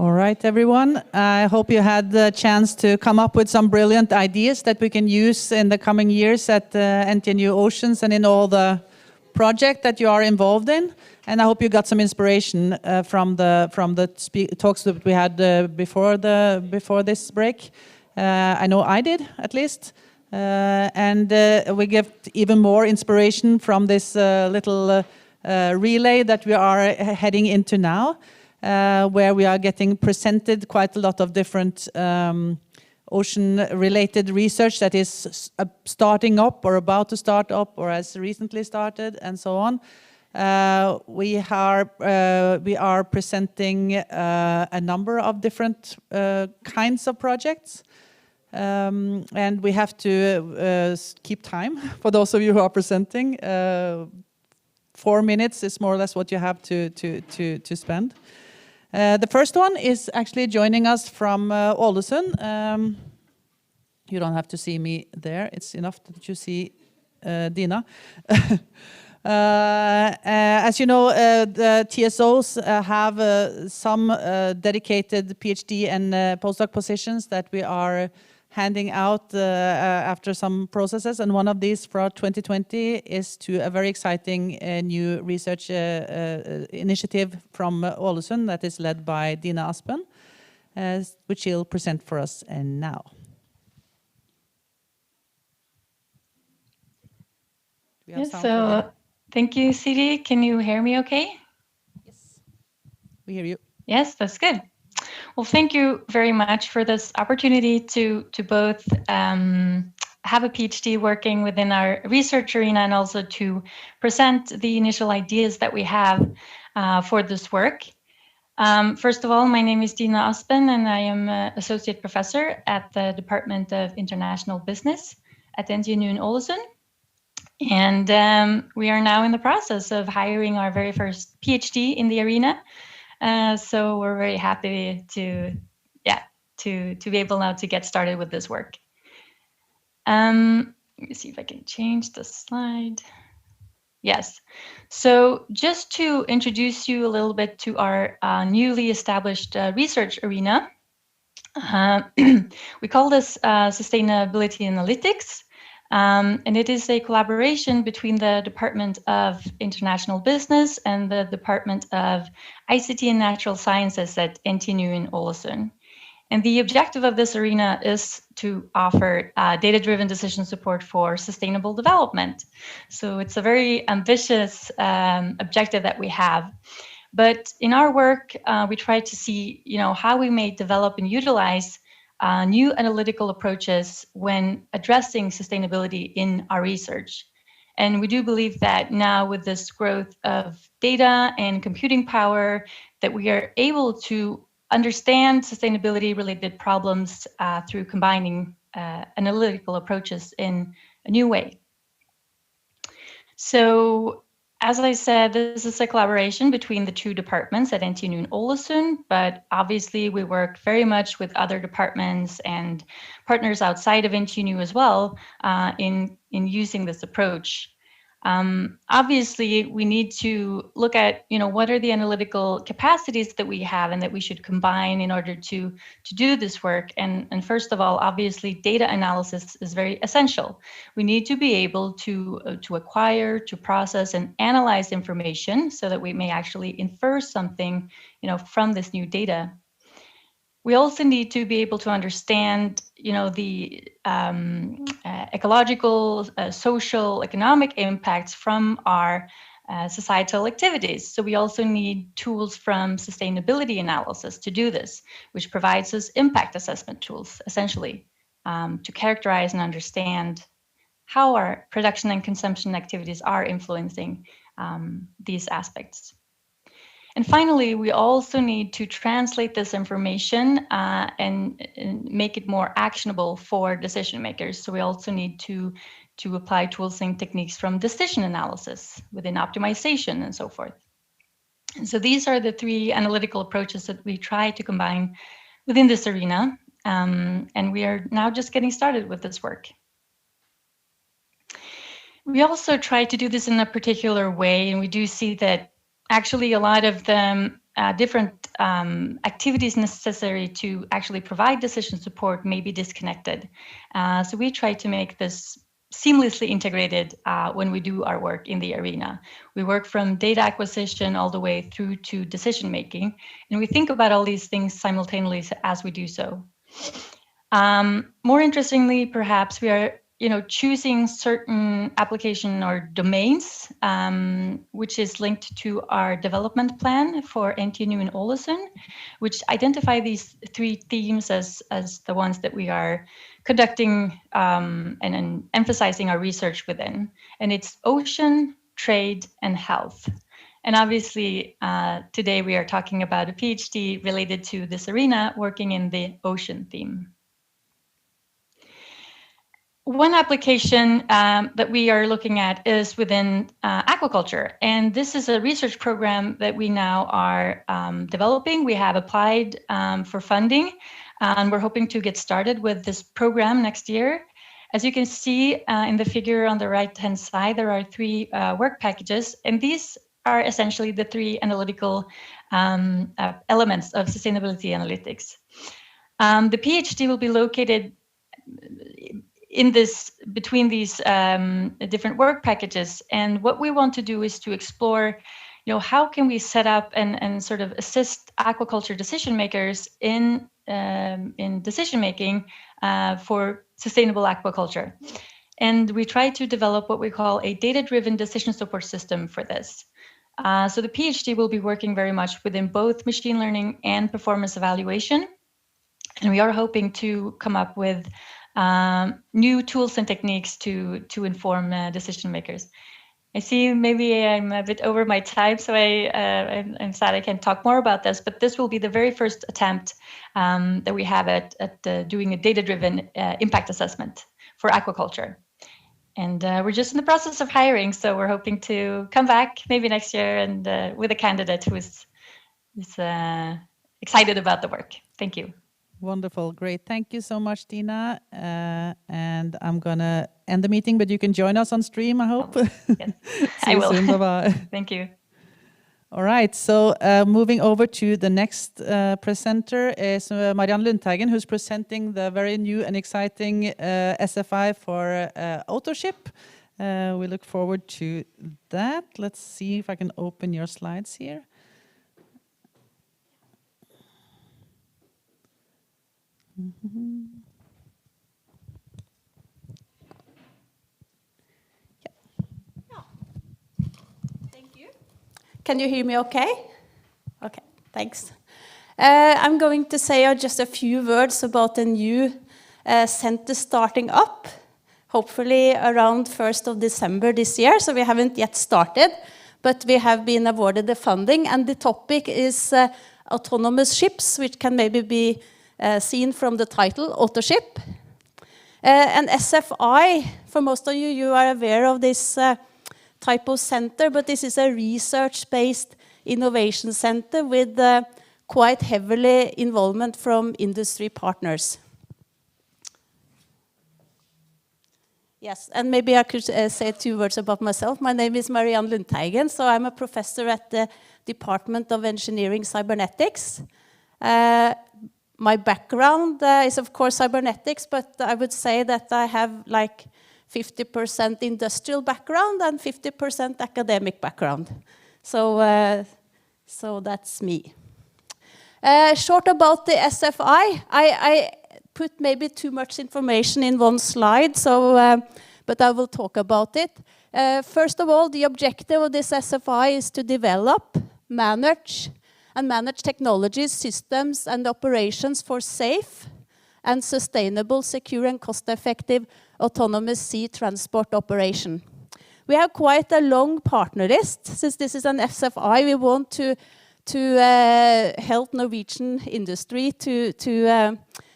All right, everyone. I hope you had the chance to come up with some brilliant ideas that we can use in the coming years at NTNU Oceans and in all the project that you are involved in. And I hope you got some inspiration from the talks that we had before this break. I know I did, at least. And we get even more inspiration from this little relay that we are heading into now. Where we are getting presented quite a lot of different ocean-related research that is starting up or about to start up or has recently started and so on. We are presenting a number of different kinds of projects. And we have to keep time for those of you who are presenting. 4 minutes is more or less what you have to spend. The first one is actually joining us from Ålesund. You don't have to see me there. It's enough that you see Dina. As you know, the TSOs have some dedicated PhD and postdoc positions that we are handing out after some processes, and one of these for 2020 is to a very exciting new research initiative from Ålesund that is led by Dina Aspen, which she'll present for us now. Yes, so thank you, Siri. Can you hear me okay? Yes, we hear you. Yes, that's good. Well, thank you very much for this opportunity to both have a PhD working within our research arena and also to present the initial ideas that we have for this work. First of all, my name is Dina Aspen and I am an associate professor at the Department of International Business at NTNU in Ålesund. And we are now in the process of hiring our very first PhD in the arena. So we're very happy to be able now to get started with this work. Let me see if I can change the slide. Yes. So just to introduce you a little bit to our newly established research arena, we call this Sustainability Analytics. And it is a collaboration between the Department of International Business and the Department of ICT and Natural Sciences at NTNU in Ålesund. And the objective of this arena is to offer data-driven decision support for sustainable development. So it's a very ambitious objective that we have. But in our work, we try to see, how we may develop and utilize new analytical approaches when addressing sustainability in our research. And we do believe that now with this growth of data and computing power, that we are able to understand sustainability related problems through combining analytical approaches in a new way. So, as I said, this is a collaboration between the two departments at NTNU in Ålesund, but obviously we work very much with other departments and partners outside of NTNU as well in using this approach. Obviously, we need to look at, what are the analytical capacities that we have and that we should combine in order to do this work. And first of all, obviously, data analysis is very essential. We need to be able to acquire, to process, and analyze information so that we may actually infer something, from this new data. We also need to be able to understand, the ecological, social, economic impacts from our societal activities. So we also need tools from sustainability analysis to do this, which provides us impact assessment tools, essentially, to characterize and understand how our production and consumption activities are influencing these aspects. And finally, we also need to translate this information and make it more actionable for decision makers. So we also need to apply tools and techniques from decision analysis within optimization and so forth. And so these are the three analytical approaches that we try to combine within this arena. And we are now just getting started with this work. We also try to do this in a particular way, and we do see that actually a lot of the different activities necessary to actually provide decision support may be disconnected. So we try to make this seamlessly integrated when we do our work in the arena. We work from data acquisition all the way through to decision making, and we think about all these things simultaneously as we do so. More interestingly, perhaps, we are choosing certain application or domains, which is linked to our development plan for NTNU in Ålesund, which identify these 3 themes as the ones that we are conducting and emphasizing our research within. And it's ocean, trade, and health. And obviously, today we are talking about a PhD related to this arena, working in the ocean theme. One application that we are looking at is within aquaculture. And this is a research program that we now are developing. We have applied for funding, and we're hoping to get started with this program next year. As you can see in the figure on the right-hand side, there are 3 work packages, and these are essentially the 3 analytical elements of sustainability analytics. The PhD will be located between these different work packages, and what we want to do is to explore, how can we set up and sort of assist aquaculture decision makers in decision making for sustainable aquaculture. And we try to develop what we call a data-driven decision support system for this. So the PhD will be working very much within both machine learning and performance evaluation, and we are hoping to come up with new tools and techniques to inform decision makers. I see maybe I'm a bit over my time, so I'm sad I can't talk more about this, but this will be the very first attempt that we have at doing a data-driven impact assessment for aquaculture. And we're just in the process of hiring, so we're hoping to come back maybe next year and with a candidate who is excited about the work. Thank you. Wonderful, great. Thank you so much, Tina. And I'm gonna end the meeting, but you can join us on stream, I hope. Yes, I will. Soon. Bye-bye. Thank you. All right, so moving over to the next presenter is Marianne Lundteigen, who's presenting the very new and exciting SFI for Autoship. We look forward to that. Let's see if I can open your slides here. Mm-hmm. Yeah. Thank you. Can you hear me okay? Okay, thanks. I'm going to say just a few words about the new center starting up, hopefully around 1st of December this year. So we haven't yet started, but we have been awarded the funding, and the topic is autonomous ships, which can maybe be seen from the title, Autoship. And SFI, for most of you, you are aware of this type of center, but this is a research-based innovation center with quite heavily involvement from industry partners. Yes, and maybe I could say 2 words about myself. My name is Marianne Lundteigen, so I'm a professor at the Department of Engineering Cybernetics. My background is, of course, cybernetics, but I would say that I have like 50% industrial background and 50% academic background. So, so that's me. Short about the SFI. I put maybe too much information in one slide, so, but I will talk about it. First of all, the objective of this SFI is to develop, manage technologies, systems, and operations for safe and sustainable, secure, and cost-effective autonomous sea transport operation. We have quite a long partner list. Since this is an SFI, we want to help Norwegian industry to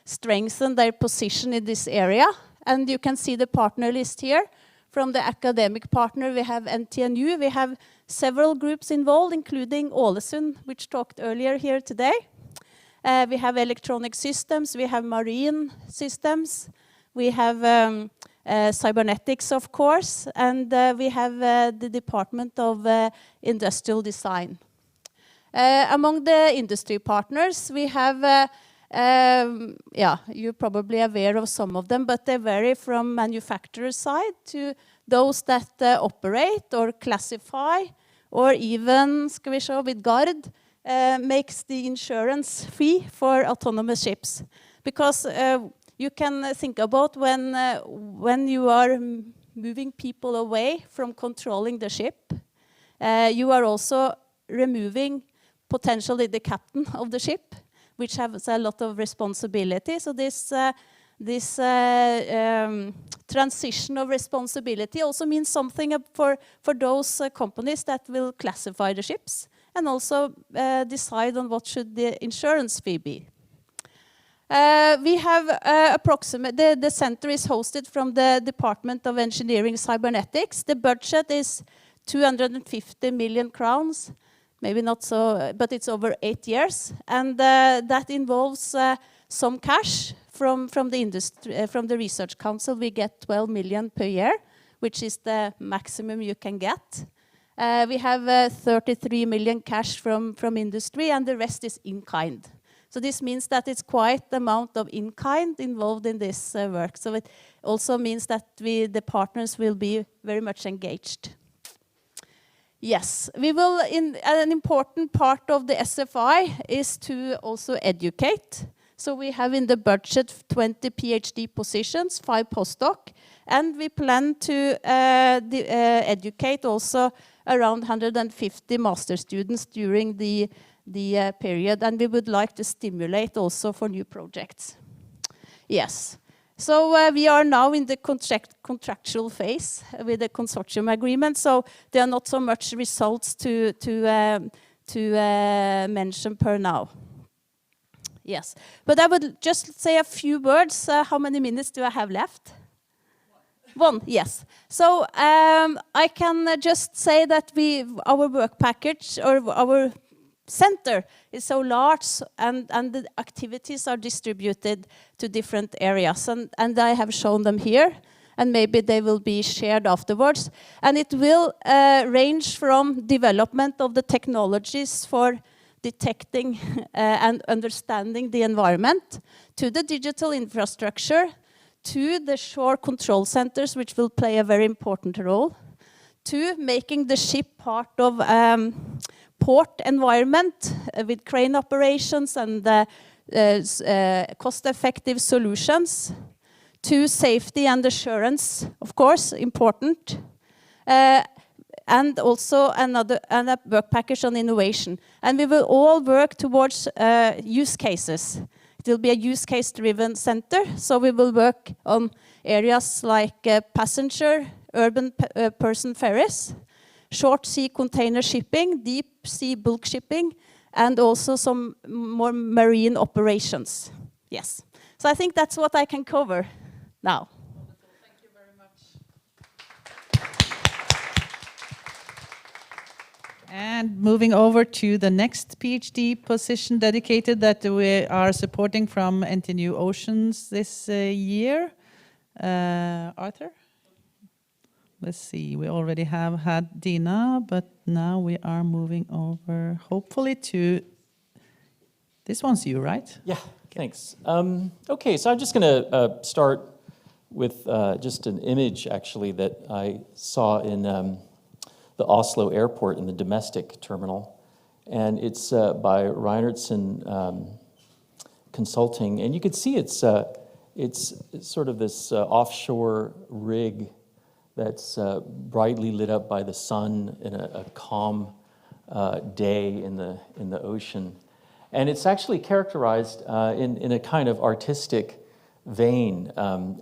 strengthen their position in this area. And you can see the partner list here. From the academic partner, we have NTNU. We have several groups involved, including Ålesund, which talked earlier here today. We have electronic systems, we have marine systems, we have cybernetics, of course, and we have the Department of Industrial Design. Among the industry partners, we have, you're probably aware of some of them, but they vary from manufacturer side to those that operate or classify, or even, skal vi show with Gard, makes the insurance fee for autonomous ships. Because you can think about when you are moving people away from controlling the ship, you are also removing potentially the captain of the ship, which has a lot of responsibility. So this transition of responsibility also means something for those companies that will classify the ships and also decide on what should the insurance fee be. We have the center is hosted from the Department of Engineering Cybernetics. The budget is 250 million crowns. Maybe not so, but it's over 8 years, and that involves some cash from the industry, from the Research Council. We get 12 million per year, which is the maximum you can get. We have 33 million cash from industry, and the rest is in kind. So this means that it's quite the amount of in kind involved in this work. So it also means that the partners will be very much engaged. Yes, we will, an important part of the SFI is to also educate. So we have in the budget 20 PhD positions, 5 postdoc, and we plan to educate also around 150 master students during the period, and we would like to stimulate also for new projects. Yes. So we are now in the contractual phase with the consortium agreement. So there are not so much results to mention per now. Yes, but I would just say a few words. How many minutes do I have left? One, yes. So I can just say that our work package or our center is so large, and the activities are distributed to different areas, and I have shown them here, and maybe they will be shared afterwards. And it will range from development of the technologies for detecting and understanding the environment, to the digital infrastructure, to the shore control centers, which will play a very important role, to making the ship part of port environment with crane operations and cost-effective solutions, to safety and assurance, of course, important, and also a work package on innovation. And we will all work towards use cases. It will be a use case-driven center, so we will work on areas like passenger, urban person ferries, short sea container shipping, deep sea bulk shipping, and also some more marine operations. Yes. So I think that's what I can cover now. Wonderful. Thank you very much. And moving over to the next PhD position dedicated that we are supporting from NTNU Oceans this year. Arthur? Let's see, we already have had Dina, but now we are moving over, hopefully, to, this one's you, right? Yeah, thanks. Okay, so I'm just going to start with just an image, actually, that I saw in the Oslo airport in the domestic terminal. And it's by Reinertsen Consulting. And you can see it's sort of this offshore rig that's brightly lit up by the sun in a calm day in the ocean. And it's actually characterized in a kind of artistic vein.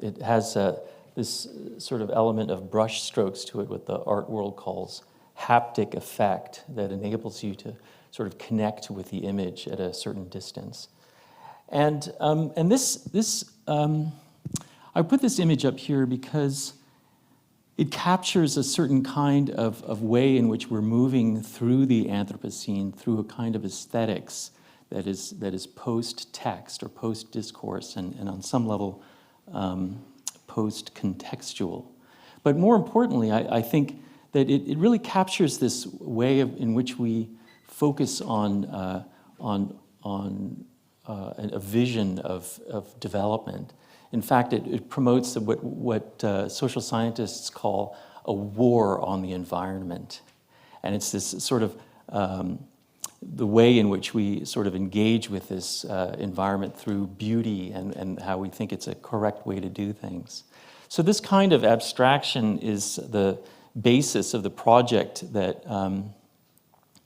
It has this sort of element of brush strokes to it, what the art world calls haptic effect, that enables you to sort of connect with the image at a certain distance. And this I put this image up here because it captures a certain kind of way in which we're moving through the Anthropocene, through a kind of aesthetics that is post-text or post-discourse, and on some level post-contextual. But more importantly, I think that it really captures this way in which we focus on a vision of development. In fact, it promotes what social scientists call a war on the environment. And it's this sort of the way in which we sort of engage with this environment through beauty and how we think it's a correct way to do things. So this kind of abstraction is the basis of the project that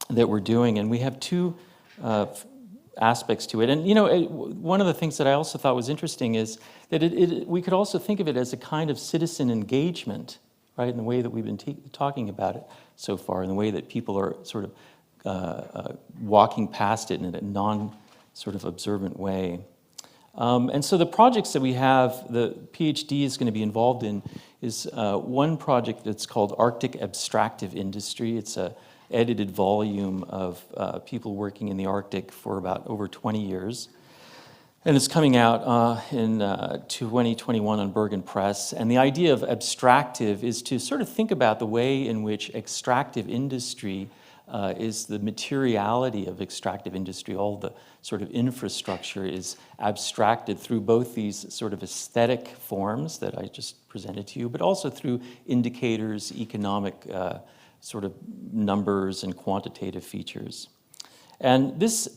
we're doing, and we have two aspects to it. And you know, one of the things that I also thought was interesting is that we could also think of it as a kind of citizen engagement, right, in the way that we've been talking about it so far, in the way that people are sort of walking past it in a non-sort of observant way. And so the projects that we have, the PhD is going to be involved in, is one project that's called Arctic Abstractive Industry. It's a edited volume of people working in the Arctic for about over 20 years. And it's coming out in 2021 on Bergen Press. And the idea of abstractive is to sort of think about the way in which extractive industry is the materiality of extractive industry. All the sort of infrastructure is abstracted through both these sort of aesthetic forms that I just presented to you, but also through indicators, economic sort of numbers and quantitative features. And this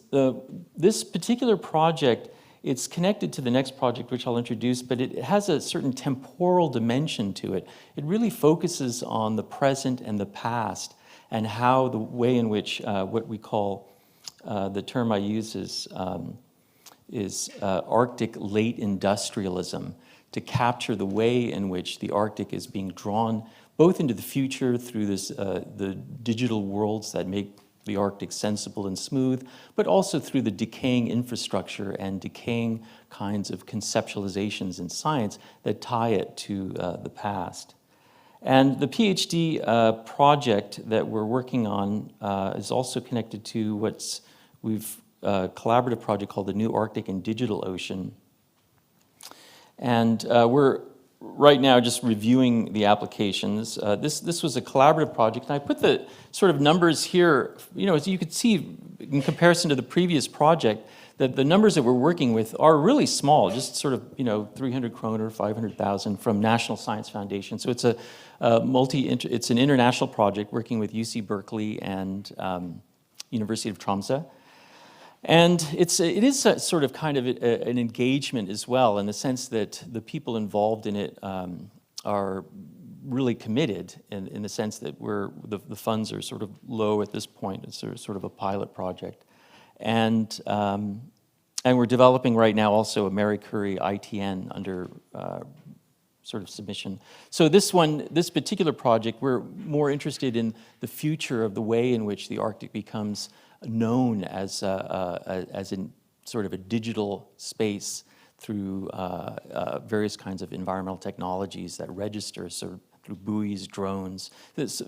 particular project, it's connected to the next project, which I'll introduce, but it has a certain temporal dimension to it. It really focuses on the present and the past, and how the way in which what we call, the term I use is Arctic late industrialism, to capture the way in which the Arctic is being drawn both into the future through this, the digital worlds that make the Arctic sensible and smooth, but also through the decaying infrastructure and decaying kinds of conceptualizations in science that tie it to the past. And the PhD project that we're working on is also connected to we've a collaborative project called the New Arctic and Digital Ocean. And we're right now just reviewing the applications. This was a collaborative project, and I put the sort of numbers here, you know, as you could see in comparison to the previous project, that the numbers that we're working with are really small, just sort of, you know, 300 kroner, 500,000 from National Science Foundation. So it's it's an international project working with UC Berkeley and University of Tromsø. And it is a sort of kind of an engagement as well, in the sense that the people involved in it are really committed, in the sense that the funds are sort of low at this point. It's sort of a pilot project. And we're developing right now also a Marie Curie ITN under sort of submission. So this particular project, we're more interested in the future of the way in which the Arctic becomes known as in sort of a digital space through various kinds of environmental technologies that register, so through buoys, drones. This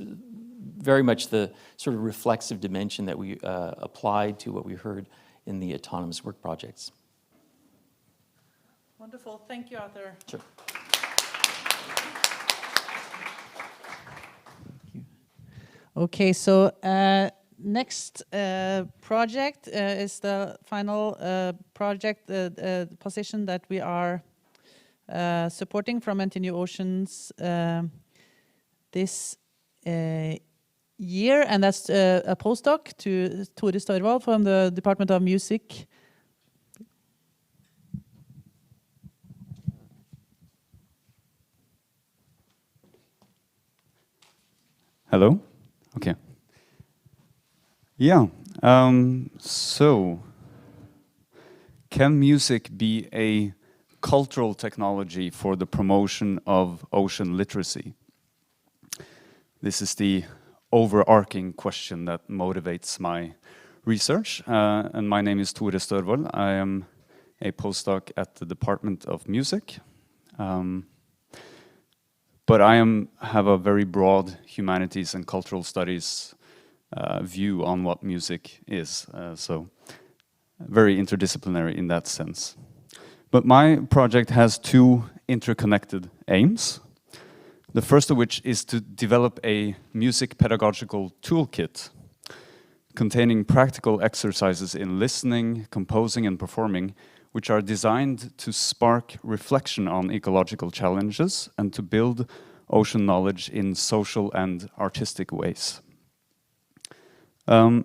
very much the sort of reflexive dimension that we applied to what we heard in the autonomous work projects. Wonderful. Thank you, Arthur. Sure. Okay, so next project is the final project position that we are supporting from NTNU Oceans this year, and that's a postdoc to Tore Størvold from the Department of Music. Hello? Okay. Yeah, so can music be a cultural technology for the promotion of ocean literacy? This is the overarching question that motivates my research, and my name is Tore Størvold. I am a postdoc at the Department of Music, but I have a very broad humanities and cultural studies view on what music is, so very interdisciplinary in that sense. But my project has two interconnected aims. The first of which is to develop a music pedagogical toolkit containing practical exercises in listening, composing, and performing, which are designed to spark reflection on ecological challenges and to build ocean knowledge in social and artistic ways. And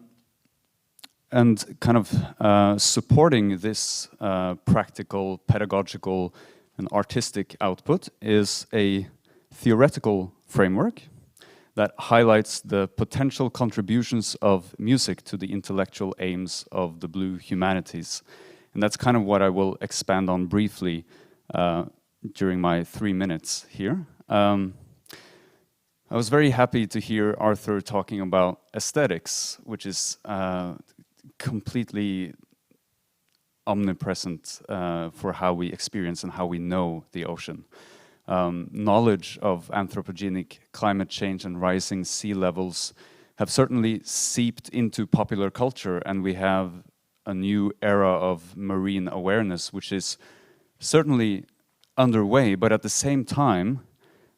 kind of supporting this practical, pedagogical, and artistic output is a theoretical framework that highlights the potential contributions of music to the intellectual aims of the blue humanities. And that's kind of what I will expand on briefly during my 3 minutes here. I was very happy to hear Arthur talking about aesthetics, which is completely omnipresent for how we experience and how we know the ocean. Knowledge of anthropogenic climate change and rising sea levels have certainly seeped into popular culture, and we have a new era of marine awareness, which is certainly underway, but at the same time,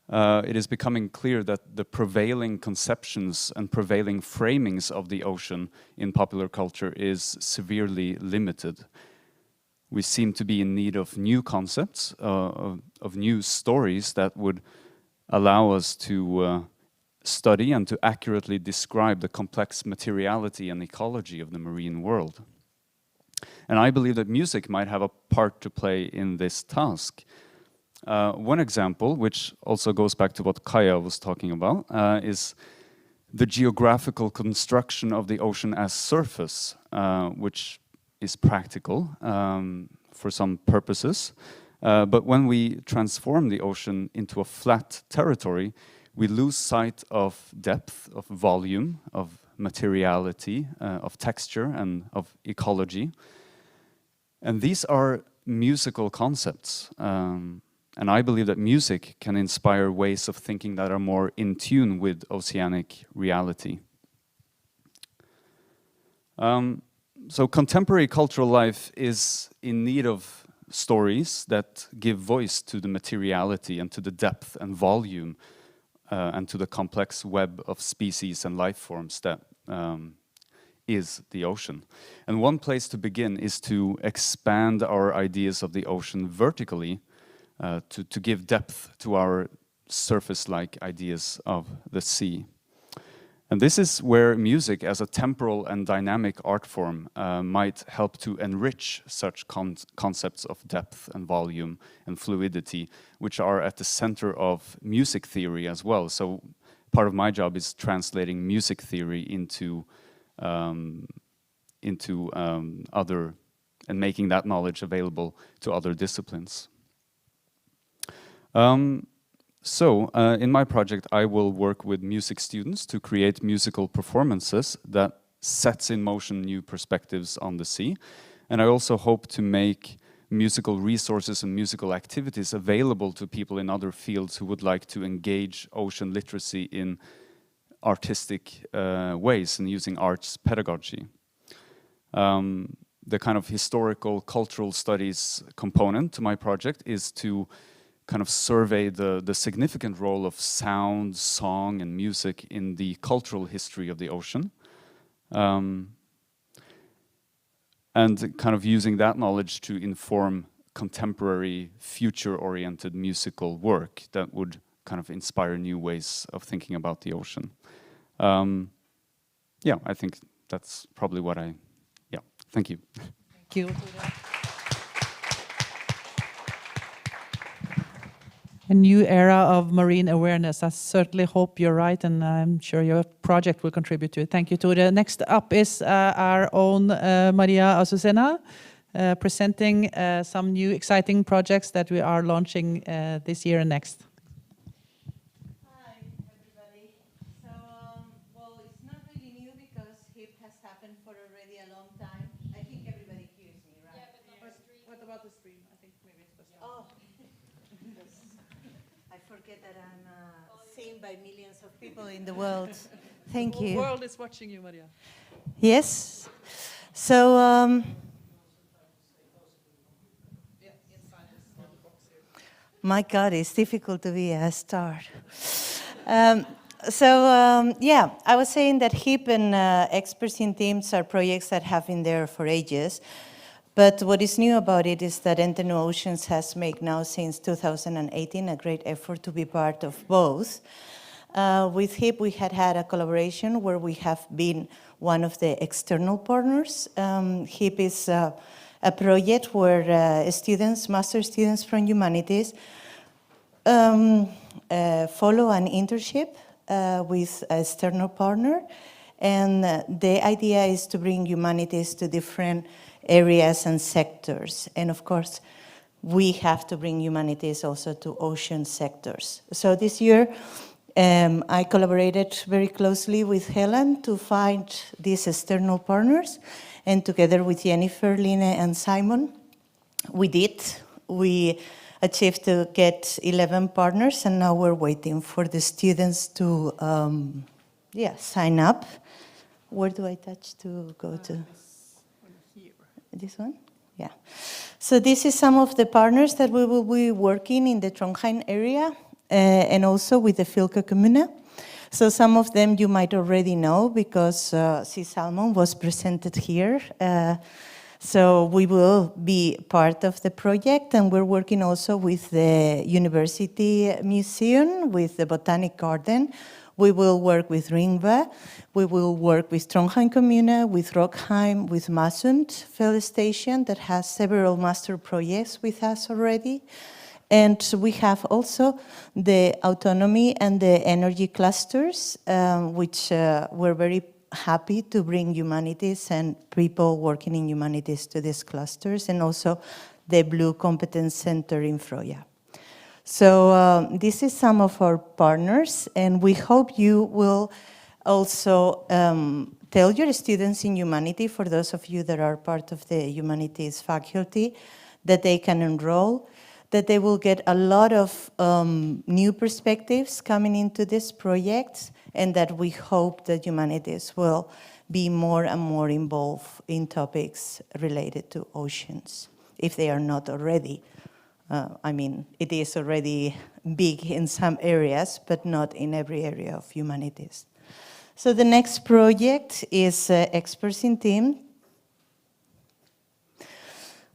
it is becoming clear that the prevailing conceptions and prevailing framings of the ocean in popular culture is severely limited. We seem to be in need of new concepts, of new stories that would allow us to study and to accurately describe the complex materiality and ecology of the marine world. And I believe that music might have a part to play in this task. One example, which also goes back to what Kaja was talking about, is the geographical construction of the ocean as surface, which is practical for some purposes. But when we transform the ocean into a flat territory, we lose sight of depth, of volume, of materiality, of texture, and of ecology. And these are musical concepts. And I believe that music can inspire ways of thinking that are more in tune with oceanic reality. So contemporary cultural life is in need of stories that give voice to the materiality and to the depth and volume and to the complex web of species and life forms that is the ocean. And one place to begin is to expand our ideas of the ocean vertically, to give depth to our surface-like ideas of the sea. And this is where music as a temporal and dynamic art form might help to enrich such concepts of depth and volume and fluidity, which are at the center of music theory as well. So part of my job is translating music theory into other, and making that knowledge available to other disciplines. In my project, I will work with music students to create musical performances that sets in motion new perspectives on the sea. And I also hope to make musical resources and musical activities available to people in other fields who would like to engage ocean literacy in artistic ways and using arts pedagogy. The kind of historical cultural studies component to my project is to kind of survey the significant role of sound, song, and music in the cultural history of the ocean. And kind of using that knowledge to inform contemporary, future-oriented musical work that would kind of inspire new ways of thinking about the ocean. Yeah, I think that's probably what thank you. Thank you. A new era of marine awareness. I certainly hope you're right, and I'm sure your project will contribute to it. Thank you, Tore. Next up is our own Maria Azucena, presenting some new exciting projects that we are launching this year and next. Hi, everybody. So, well, it's not really new because HIP has happened for already a long time. I think everybody hears me, right? Yeah, but not the stream. What about the stream? I think maybe it's the stream. Oh. I forget that I'm seen by millions of people in the world. Thank you. The world is watching you, Maria. Yes. So, my God, it's difficult to be a star. Yeah, I was saying that HIP and Experts in Teams are projects that have been there for ages. But what is new about it is that NTNU Oceans has made now since 2018 a great effort to be part of both. With HIP, we had a collaboration where we have been one of the external partners. HIP is a project where students, master students from humanities, follow an internship with an external partner. And the idea is to bring humanities to different areas and sectors. And of course, we have to bring humanities also to ocean sectors. So this year, I collaborated very closely with Helen to find these external partners. And together with Jennifer, Line, and Simon, we achieved to get 11 partners, and now we're waiting for the students to sign up. Where do I touch to go to? This one? Yeah. So this is some of the partners that we will be working in the Trondheim area and also with the Fylke Kommune. So some of them you might already know because Sea Salmon was presented here. So we will be part of the project, and we're working also with the University Museum, with the Botanic Garden. We will work with Ringve. We will work with Trondheim Kommune, with Rockheim, with Masund Fuel Station that has several master projects with us already. And we have also the autonomy and the energy clusters, which we're very happy to bring humanities and people working in humanities to these clusters, and also the Blue Competence Center in Froya. So this is some of our partners, and we hope you will also tell your students in humanity, for those of you that are part of the humanities faculty, that they can enroll, that they will get a lot of new perspectives coming into this project, and that we hope that humanities will be more and more involved in topics related to oceans, if they are not already. I mean, it is already big in some areas, but not in every area of humanities. So the next project is Experts in Team.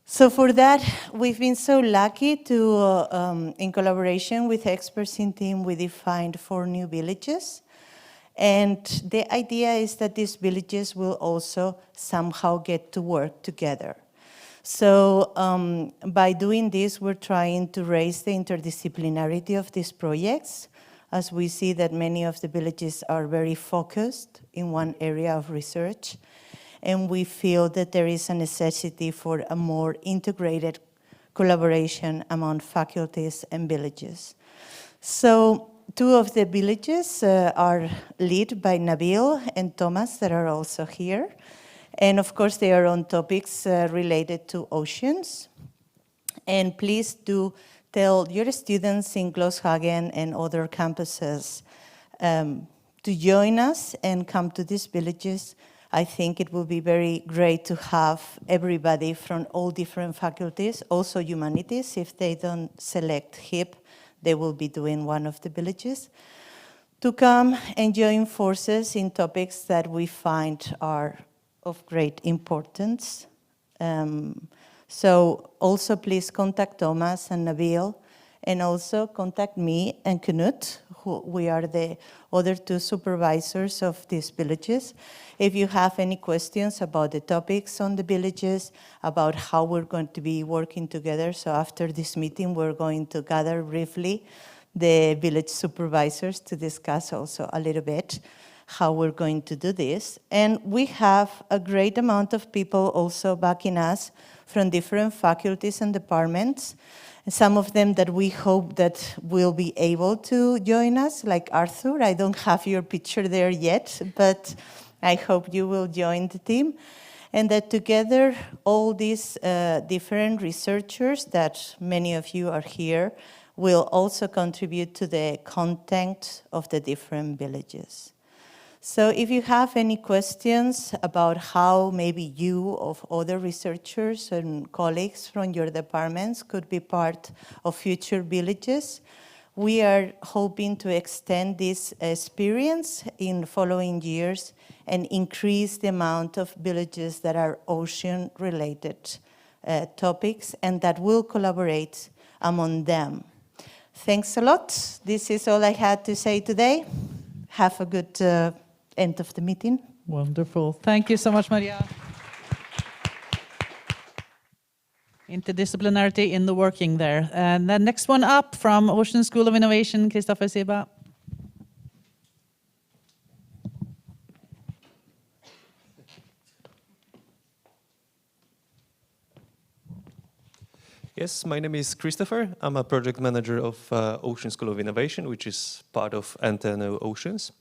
So for that, we've been so lucky to, in collaboration with Experts in Team, we defined 4 new villages. And the idea is that these villages will also somehow get to work together. So by doing this, we're trying to raise the interdisciplinarity of these projects, as we see that many of the villages are very focused in one area of research. And we feel that there is a necessity for a more integrated collaboration among faculties and villages. So 2 of the villages are led by Nabil and Thomas, that are also here. And of course, they are on topics related to oceans. And please do tell your students in Gloshagen and other campuses to join us and come to these villages. I think it will be very great to have everybody from all different faculties, also humanities. If they don't select HIP, they will be doing one of the villages, to come and join forces in topics that we find are of great importance. So also please contact Thomas and Nabil, and also contact me and Knut, who we are the other 2 supervisors of these villages. If you have any questions about the topics on the villages, about how we're going to be working together. So after this meeting, we're going to gather briefly the village supervisors to discuss also a little bit how we're going to do this. And we have a great amount of people also backing us from different faculties and departments. And some of them that we hope that will be able to join us, like Arthur. I don't have your picture there yet, but I hope you will join the team. And that together, all these different researchers, that many of you are here, will also contribute to the content of the different villages. So if you have any questions about how maybe you or other researchers and colleagues from your departments could be part of future villages, We are hoping to extend this experience in following years and increase the amount of villages that are ocean-related topics and that will collaborate among them. Thanks a lot. This is all I had to say today. Have a good end of the meeting. Wonderful. Thank you so much, Maria. Interdisciplinarity in the working there. And the next one up from Ocean School of Innovation, Christopher Siba. Yes, my name is Christopher. I'm a project manager of Ocean School of Innovation, which is part of NTNU Oceans.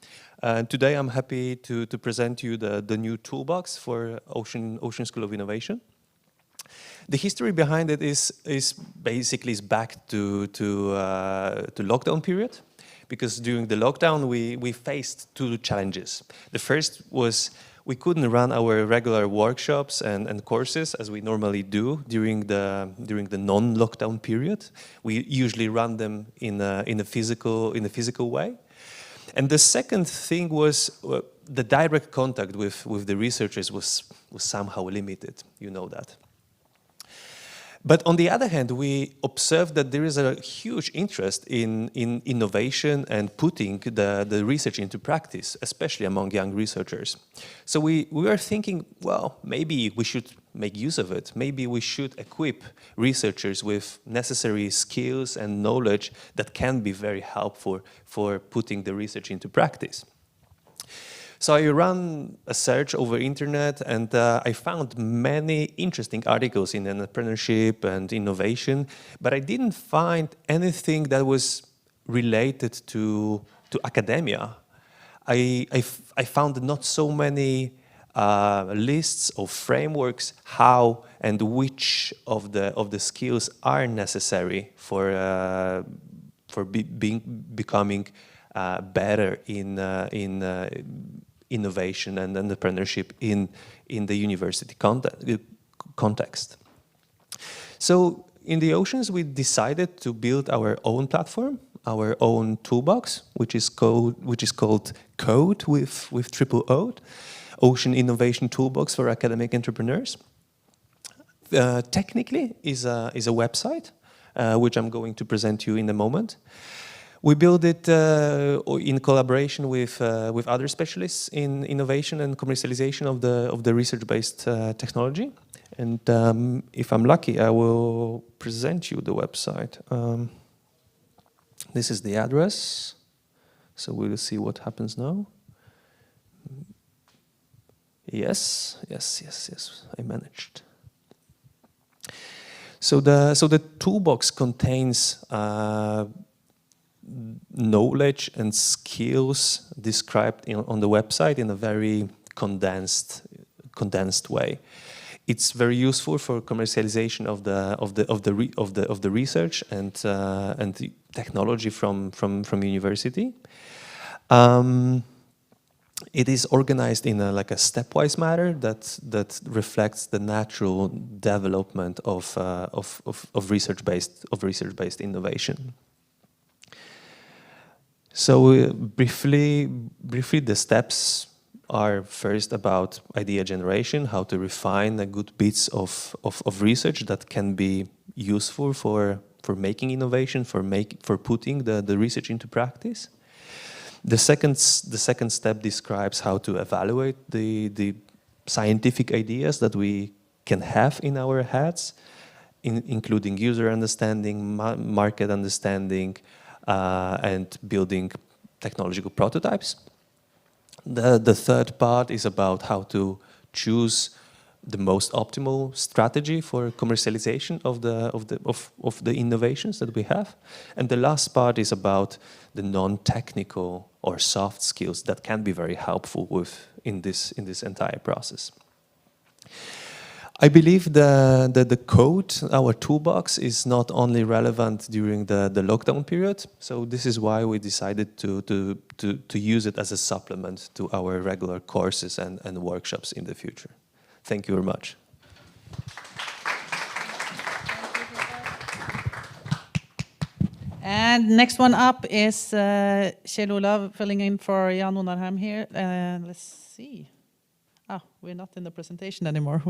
And today I'm happy to present you the new toolbox for Ocean School of Innovation. The history behind it is basically back to lockdown period, because during the lockdown we faced two challenges. The first was we couldn't run our regular workshops and courses as we normally do during the non-lockdown period. We usually run them in a physical way. And the second thing was the direct contact with the researchers was somehow limited. You know that. But on the other hand, we observed that there is a huge interest in innovation and putting the research into practice, especially among young researchers. So we were thinking, well, maybe we should make use of it. Maybe we should equip researchers with necessary skills and knowledge that can be very helpful for putting the research into practice. So I ran a search over internet, and I found many interesting articles in entrepreneurship and innovation, but I didn't find anything that was related to academia. I found not so many lists of frameworks how and which of the skills are necessary for becoming better in innovation and entrepreneurship in the university context. So in the Oceans, we decided to build our own platform, our own toolbox, which is called CODE with triple O, Ocean Innovation Toolbox for Academic Entrepreneurs. Technically is a website, which I'm going to present you in a moment. We built it in collaboration with other specialists in innovation and commercialization of the research-based technology. And if I'm lucky, I will present you the website. This is the address. So we'll see what happens now. Yes, I managed. So the toolbox contains knowledge and skills described on the website in a very condensed way. It's very useful for commercialization of the research and the technology from university. It is organized in a stepwise manner that reflects the natural development of research-based innovation. So briefly, the steps are first about idea generation, how to refine a good bits of research that can be useful for making innovation, for putting the research into practice. The second step describes how to evaluate the scientific ideas that we can have in our heads, including user understanding, market understanding, and building technological prototypes. The third part is about how to choose the most optimal strategy for commercialization of the innovations that we have. And the last part is about the non-technical or soft skills that can be very helpful in this entire process. I believe the code, our toolbox, is not only relevant during the lockdown period. So this is why we decided to use it as a supplement to our regular courses and workshops in the future. Thank you very much. And next one up is Kjell Olav filling in for Jan Onarheim here. Let's see. Ah, we're not in the presentation anymore.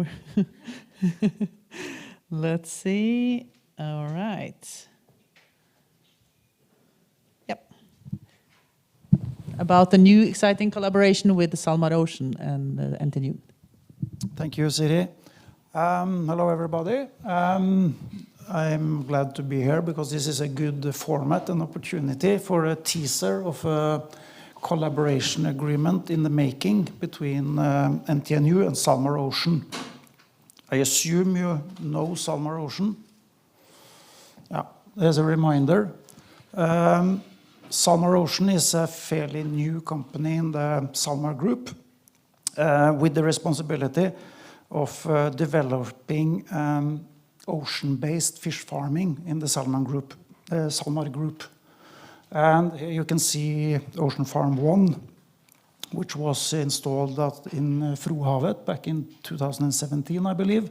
Let's see. All right. Yep. About the new exciting collaboration with the SalMar Ocean and NTNU. Thank you, Siri. Hello, everybody. I'm glad to be here because this is a good format and opportunity for a teaser of a collaboration agreement in the making between NTNU and SalMar Ocean. I assume you know SalMar Ocean? Yeah, as a reminder, SalMar Ocean is a fairly new company in the SalMar Group with the responsibility of developing ocean-based fish farming in the SalMar Group. And here you can see Ocean Farm 1, which was installed in Frohavet back in 2017, I believe,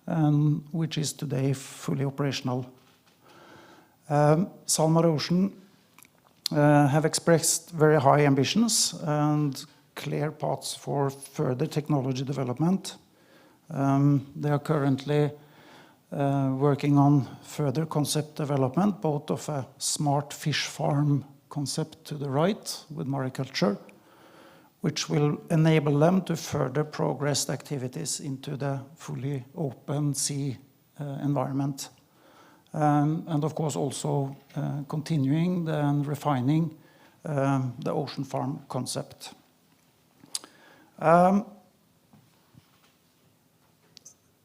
and which is today fully operational. SalMar Ocean have expressed very high ambitions and clear paths for further technology development. They are currently working on further concept development, both of a smart fish farm concept to the right with mariculture, which will enable them to further progress activities into the fully open sea environment. And of course also continuing and refining the ocean farm concept.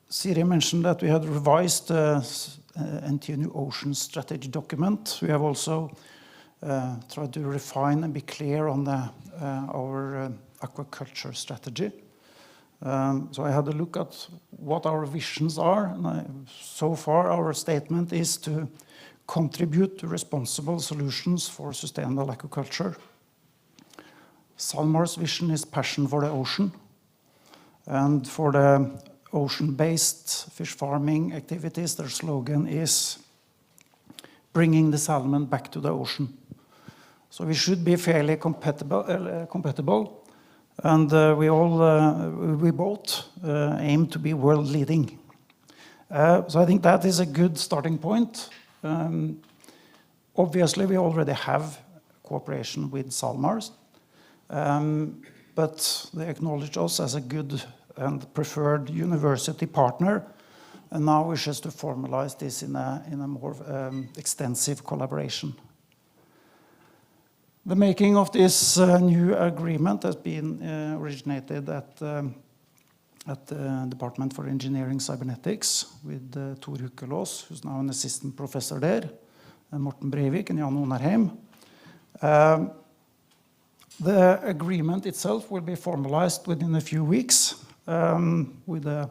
Siri mentioned that we had revised NTNU Oceans strategy document. We have also tried to refine and be clear on our aquaculture strategy. So I had a look at what our visions are. And so far, our statement is to contribute to responsible solutions for sustainable aquaculture. SalMar's vision is passion for the ocean. And for the ocean-based fish farming activities, their slogan is bringing the salmon back to the ocean. So we should be fairly compatible, and we both aim to be world leading. So I think that is a good starting point. Obviously, we already have cooperation with SalMar, but they acknowledge us as a good and preferred university partner, and now wishes to formalize this in a more extensive collaboration. The making of this new agreement has been originated at the Department for Engineering Cybernetics with Tor Hukkelås, who's now an assistant professor there, and Morten Breivik and Jan Onarheim. The agreement itself will be formalized within a few weeks with a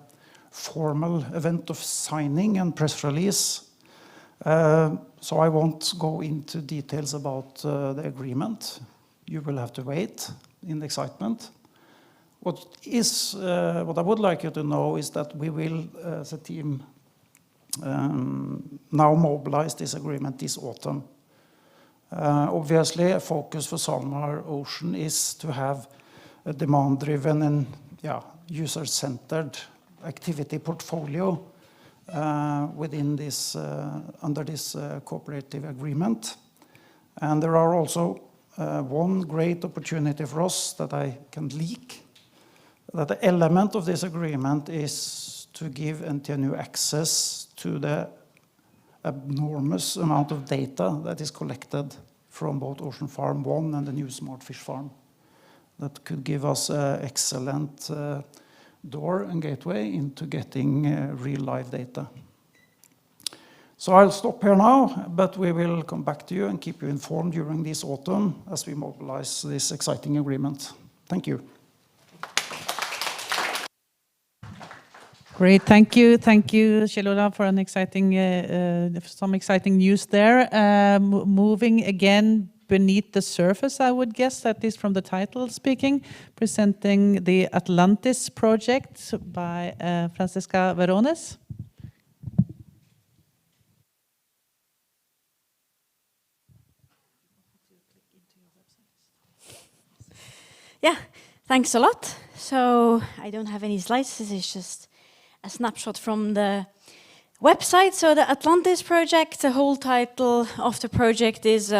formal event of signing and press release. So I won't go into details about the agreement. You will have to wait in excitement. What I would like you to know is that we will, as a team, now mobilize this agreement this autumn. Obviously, a focus for SalMar Ocean is to have a demand-driven and user-centered activity portfolio within this, under this cooperative agreement. And there are also one great opportunity for us that I can leak, that the element of this agreement is to give NTNU access to the enormous amount of data that is collected from both Ocean Farm 1 and the new Smart Fish Farm. That could give us an excellent door and gateway into getting real live data. So I'll stop here now, but we will come back to you and keep you informed during this autumn as we mobilize this exciting agreement. Thank you. Great, thank you, Kjell Olav, for some exciting news there. Moving again beneath the surface, I would guess, at least from the title speaking, presenting the Atlantis project by Francesca Verones. Yeah, thanks a lot. So I don't have any slides. This is just a snapshot from the website. So the Atlantis project, the whole title of the project is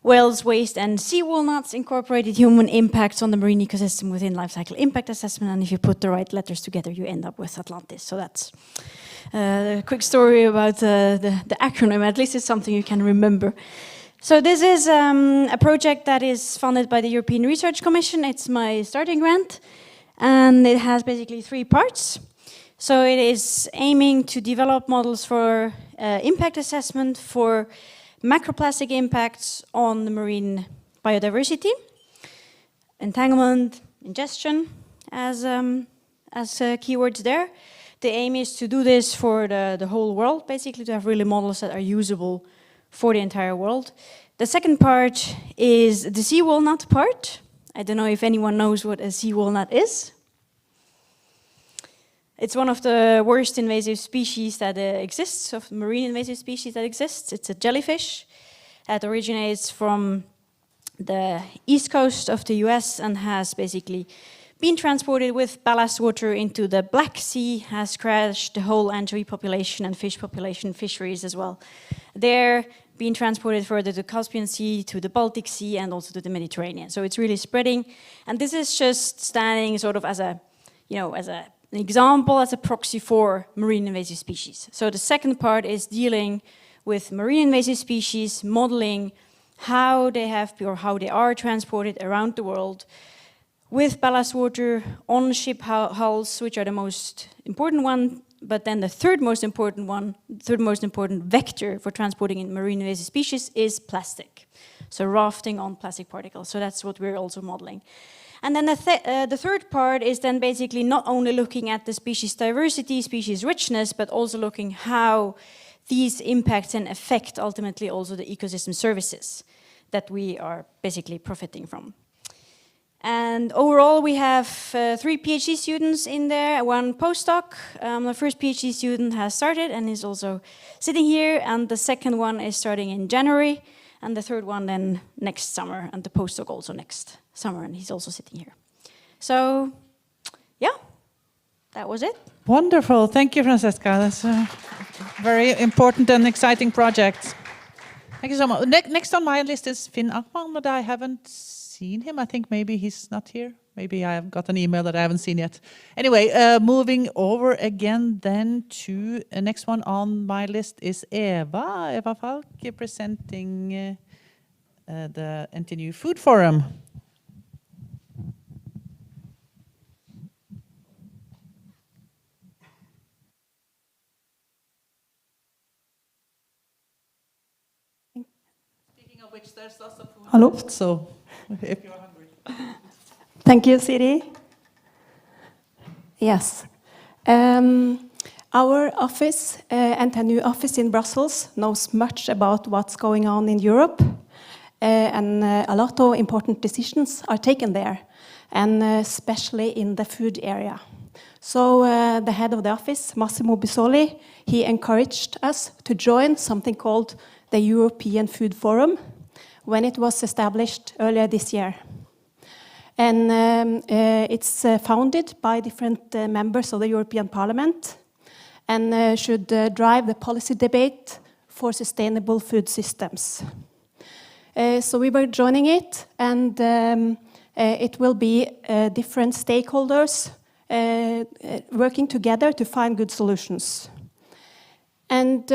Whales, Waste and Sea Walnuts, Incorporated Human Impacts on the Marine Ecosystem within Life Cycle Impact Assessment. And if you put the right letters together, you end up with Atlantis. So that's a quick story about the acronym. At least it's something you can remember. So this is a project that is funded by the European Research Commission. It's my starting grant. And it has basically 3 parts. So it is aiming to develop models for impact assessment for macroplastic impacts on the marine biodiversity, entanglement, ingestion as keywords there. The aim is to do this for the whole world, basically to have really models that are usable for the entire world. The second part is the sea walnut part. I don't know if anyone knows what a sea walnut is. It's one of the worst invasive species that exists, of marine invasive species that exists. It's a jellyfish that originates from the east coast of the US and has basically been transported with ballast water into the Black Sea, has crashed the whole anchovy population and fish population, fisheries as well. They're being transported further to the Caspian Sea, to the Baltic Sea, and also to the Mediterranean. So it's really spreading. And this is just standing sort of as a, an example, as a proxy for marine invasive species. So the second part is dealing with marine invasive species, modeling how they have or how they are transported around the world with ballast water on ship hulls, which are the most important one. But then the third most important vector for transporting in marine invasive species is plastic. So rafting on plastic particles. So that's what we're also modeling. And then the third part is then basically not only looking at the species diversity, species richness, but also looking how these impacts and affect ultimately also the ecosystem services that we are basically profiting from. And overall, we have 3 PhD students in there, 1 postdoc. The first PhD student has started and is also sitting here, and the second one is starting in January, and the third one then next summer, and the postdoc also next summer, and he's also sitting here. So, yeah, that was it. Wonderful. Thank you, Francesca. That's a very important and exciting project. Thank you so much. Next on my list is Finn Ackman, but I haven't seen him. I think maybe he's not here. Maybe I have got an email that I haven't seen yet. Anyway, moving over again then to next one on my list is Eva Falk, presenting the NTNU Food Forum. Speaking of which, there's lots of food. Hello. Left, so if you're hungry. Thank you, Siri. Yes. Our office, NTNU office in Brussels, knows much about what's going on in Europe. And a lot of important decisions are taken there, and especially in the food area. So the head of the office, Massimo Bisoli, he encouraged us to join something called the European Food Forum when it was established earlier this year. And it's founded by different members of the European Parliament and should drive the policy debate for sustainable food systems. So we were joining it, and it will be different stakeholders working together to find good solutions. And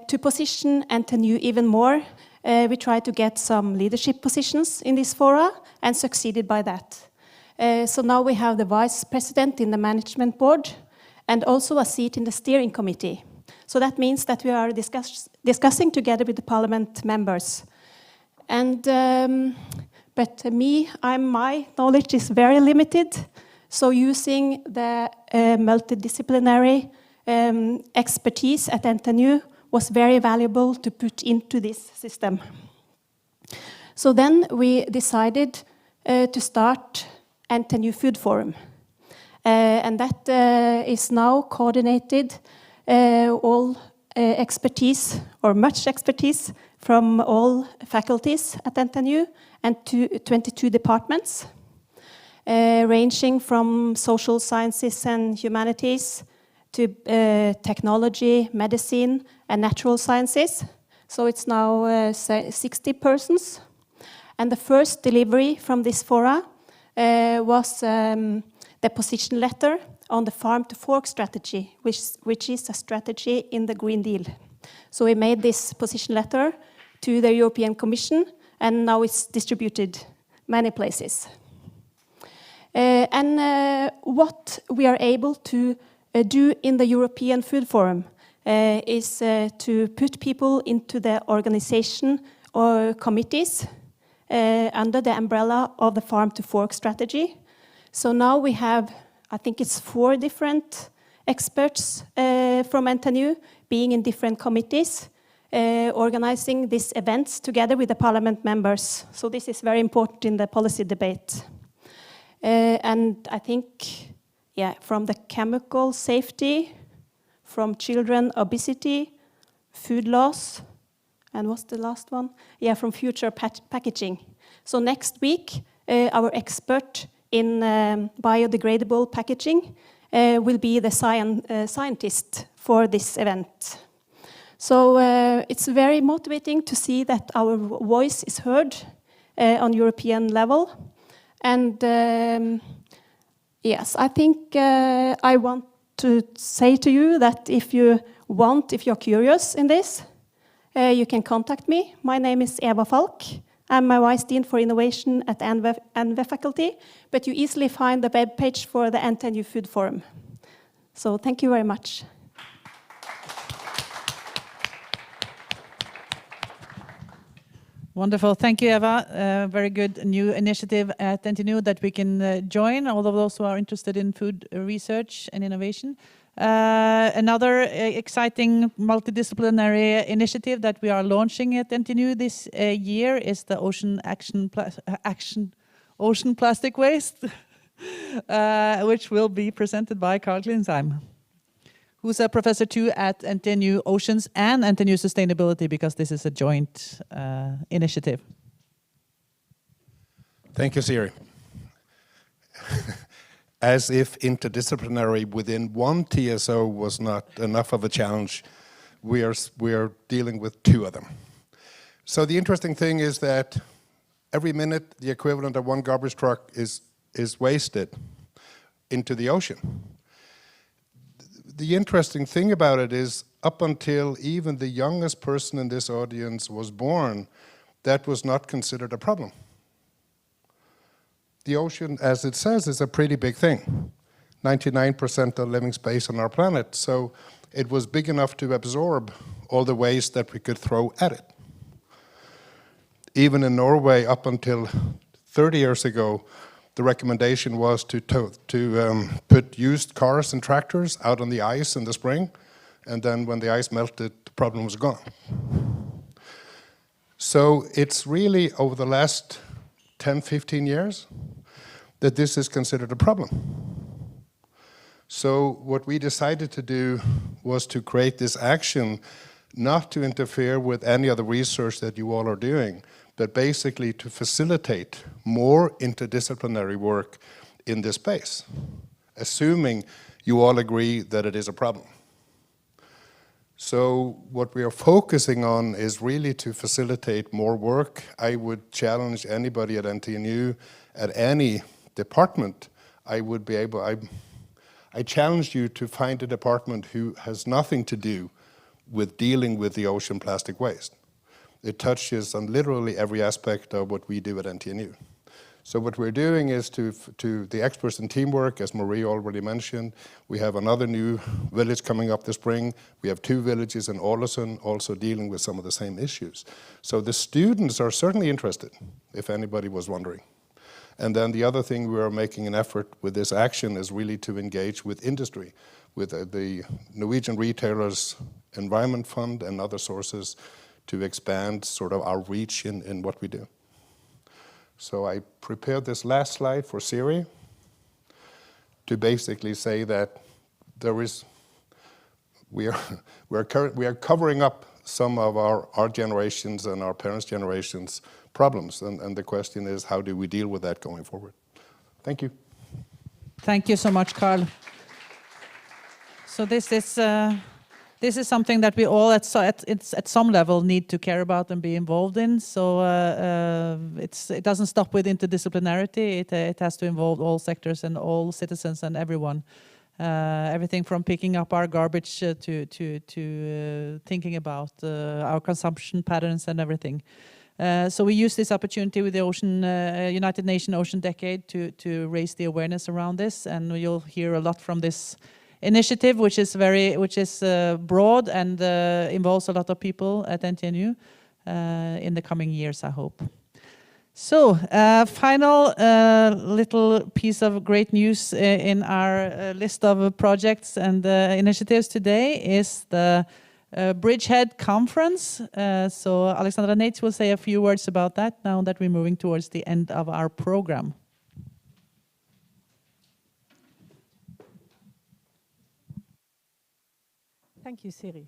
to position NTNU even more, we tried to get some leadership positions in this fora and succeeded by that. So now we have the vice president in the management board and also a seat in the steering committee. So that means that we are discussing together with the parliament members. And but my knowledge is very limited. So using the multidisciplinary expertise at NTNU was very valuable to put into this system. So then we decided to start NTNU Food Forum. And that is now coordinated all expertise, or much expertise, from all faculties at NTNU and 22 departments, ranging from social sciences and humanities to technology, medicine, and natural sciences. So it's now 60 persons. And the first delivery from this fora was the position letter on the farm to fork strategy, which is a strategy in the Green Deal. So we made this position letter to the European Commission, and now it's distributed many places. What we are able to do in the European Food Forum is to put people into the organization or committees under the umbrella of the farm to fork strategy. So now we have, I think it's 4 different experts from NTNU being in different committees, organizing these events together with the parliament members. So this is very important in the policy debate. And I think, yeah, from the chemical safety, from children obesity, food loss, and what's the last one? Yeah, from future packaging. So next week, our expert in biodegradable packaging will be the scientist for this event. So it's very motivating to see that our voice is heard on European level. And yes, I think I want to say to you that if you're curious in this, you can contact me. My name is Eva Falk. I'm a Vice Dean for Innovation at NV faculty, but you easily find the webpage for the NTNU Food Forum. So thank you very much. Wonderful. Thank you, Eva. Very good new initiative at NTNU that we can join, all of those who are interested in food research and innovation. Another exciting multidisciplinary initiative that we are launching at NTNU this year is the Ocean Plastic Waste, which will be presented by Carl Klinsheim, who's a professor too at NTNU Oceans and NTNU Sustainability, because this is a joint initiative. Thank you, Siri. As if interdisciplinary within one TSO was not enough of a challenge, we are dealing with 2 of them. So the interesting thing is that every minute the equivalent of 1 garbage truck is wasted into the ocean. The interesting thing about it is, up until even the youngest person in this audience was born, that was not considered a problem. The ocean, as it says, is a pretty big thing. 99% of living space on our planet, so it was big enough to absorb all the waste that we could throw at it. Even in Norway, up until 30 years ago, the recommendation was to put used cars and tractors out on the ice in the spring, and then when the ice melted, the problem was gone. So it's really over the last 10, 15 years that this is considered a problem. So what we decided to do was to create this action, not to interfere with any of the research that you all are doing, but basically to facilitate more interdisciplinary work in this space, assuming you all agree that it is a problem. So what we are focusing on is really to facilitate more work. I would challenge anybody at NTNU, at any department, I challenge you to find a department who has nothing to do with dealing with the ocean plastic waste. It touches on literally every aspect of what we do at NTNU. So what we're doing is to the experts in teamwork, as Marie already mentioned. We have another new village coming up this spring. We have 2 villages in Ålesund also dealing with some of the same issues. So the students are certainly interested, if anybody was wondering. And then the other thing we are making an effort with this action is really to engage with industry, with the Norwegian Retailers Environment Fund and other sources to expand sort of our reach in what we do. So I prepared this last slide for Siri to basically say that there is we are covering up some of our generations and our parents' generations' problems, and the question is, how do we deal with that going forward? Thank you. Thank you so much, Carl. So this is something that we all at some level need to care about and be involved in. So it doesn't stop with interdisciplinarity. It has to involve all sectors and all citizens and everyone. Everything from picking up our garbage to thinking about our consumption patterns and everything. So we use this opportunity with the United Nations Ocean Decade to raise the awareness around this, and you'll hear a lot from this initiative, which is broad and involves a lot of people at NTNU in the coming years, I hope. So, final little piece of great news in our list of projects and initiatives today is the Bridgehead Conference. So Alexandra Nates will say a few words about that now that we're moving towards the end of our program. Thank you, Siri.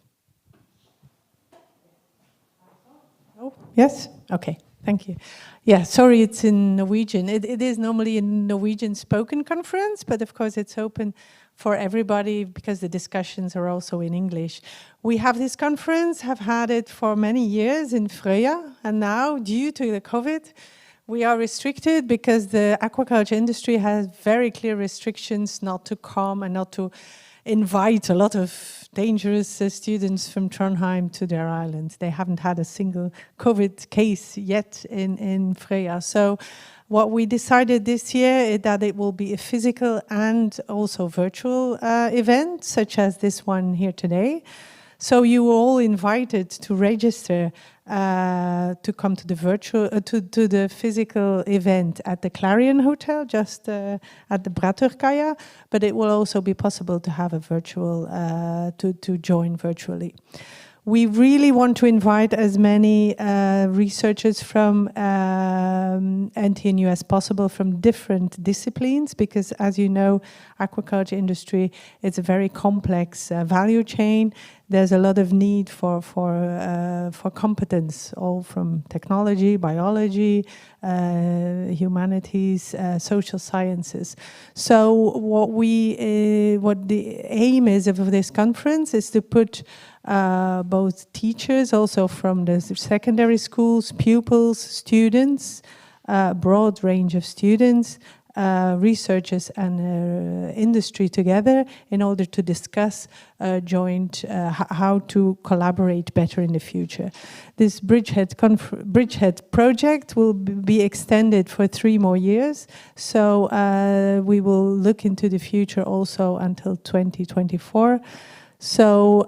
Oh, yes? Okay, thank you. Yeah, sorry, it's in Norwegian. It is normally a Norwegian spoken conference, but of course it's open for everybody because the discussions are also in English. We have this conference, have had it for many years in Frøya, and now due to the COVID, we are restricted because the aquaculture industry has very clear restrictions not to come and not to invite a lot of dangerous students from Trondheim to their island. They haven't had a single COVID case yet in Frøya. So what we decided this year is that it will be a physical and also virtual event, such as this one here today. So you were all invited to register to come to the virtual, to the physical event at the Clarion Hotel, just at the Braturkaia. But it will also be possible to have a virtual, to join virtually. We really want to invite as many researchers from NTNU as possible from different disciplines, because as you know, aquaculture industry is a very complex value chain. There's a lot of need for competence, all from technology, biology, humanities, social sciences. So what the aim is of this conference is to put both teachers, also from the secondary schools, pupils, students, a broad range of students, researchers and industry together in order to discuss joint how to collaborate better in the future. This Bridgehead project will be extended for 3 more years, so we will look into the future also until 2024. So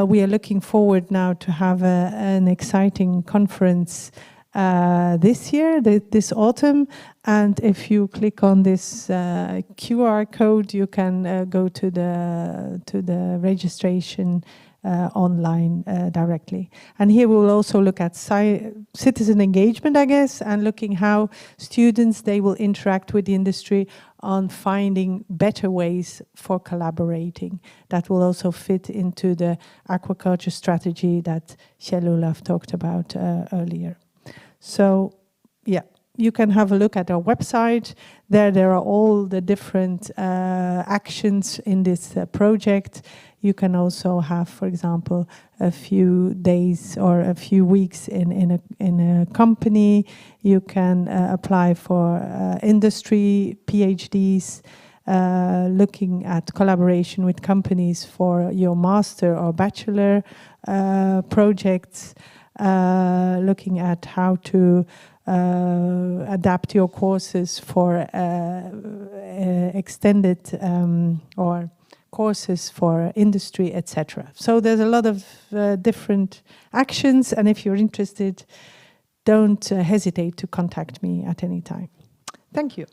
we are looking forward now to have an exciting conference this year, this autumn. And if you click on this QR code, you can go to the registration online directly. And here we will also look at citizen engagement, I guess, and looking how students, they will interact with the industry on finding better ways for collaborating. That will also fit into the aquaculture strategy that Kjell Olav talked about earlier. So, yeah, you can have a look at our website. There are all the different actions in this project. You can also have, for example, a few days or a few weeks in a company. You can apply for industry PhDs, looking at collaboration with companies for your master or bachelor projects, looking at how to adapt your courses for extended or courses for industry, etc. So there's a lot of different actions, and if you're interested, don't hesitate to contact me at any time. Thank you.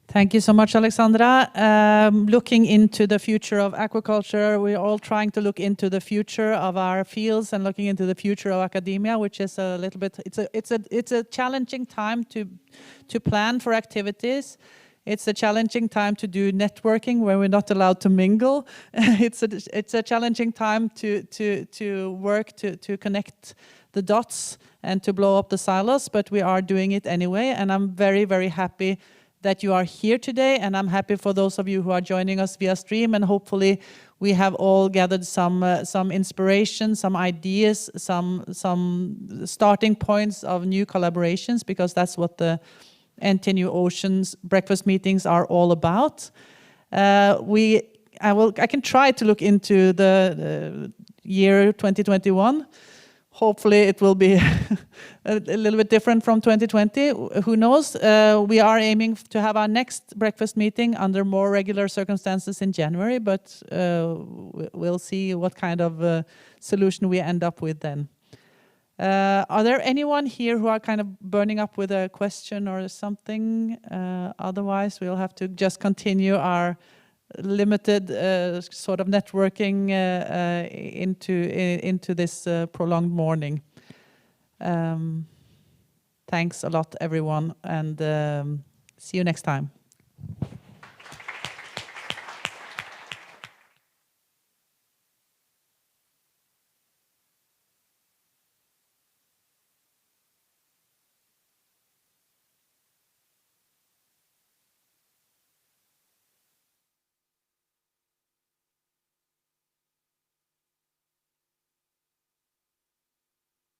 Thank you so much, Alexandra. Looking into the future of aquaculture, we're all trying to look into the future of our fields and looking into the future of academia, which is a little bit, it's a challenging time to plan for activities. It's a challenging time to do networking where we're not allowed to mingle. It's a challenging time to work to connect the dots and to blow up the silos, but we are doing it anyway. And I'm very, very happy that you are here today, and I'm happy for those of you who are joining us via stream, and hopefully we have all gathered some inspiration, some ideas, some starting points of new collaborations, because that's what the NTNU Oceans breakfast meetings are all about. I can try to look into the year 2021. Hopefully it will be a little bit different from 2020. Who knows? We are aiming to have our next breakfast meeting under more regular circumstances in January, but we'll see what kind of solution we end up with then. Are there anyone here who are kind of burning up with a question or something? Otherwise, we'll have to just continue our limited sort of networking into this prolonged morning. Thanks a lot, everyone, and see you next time.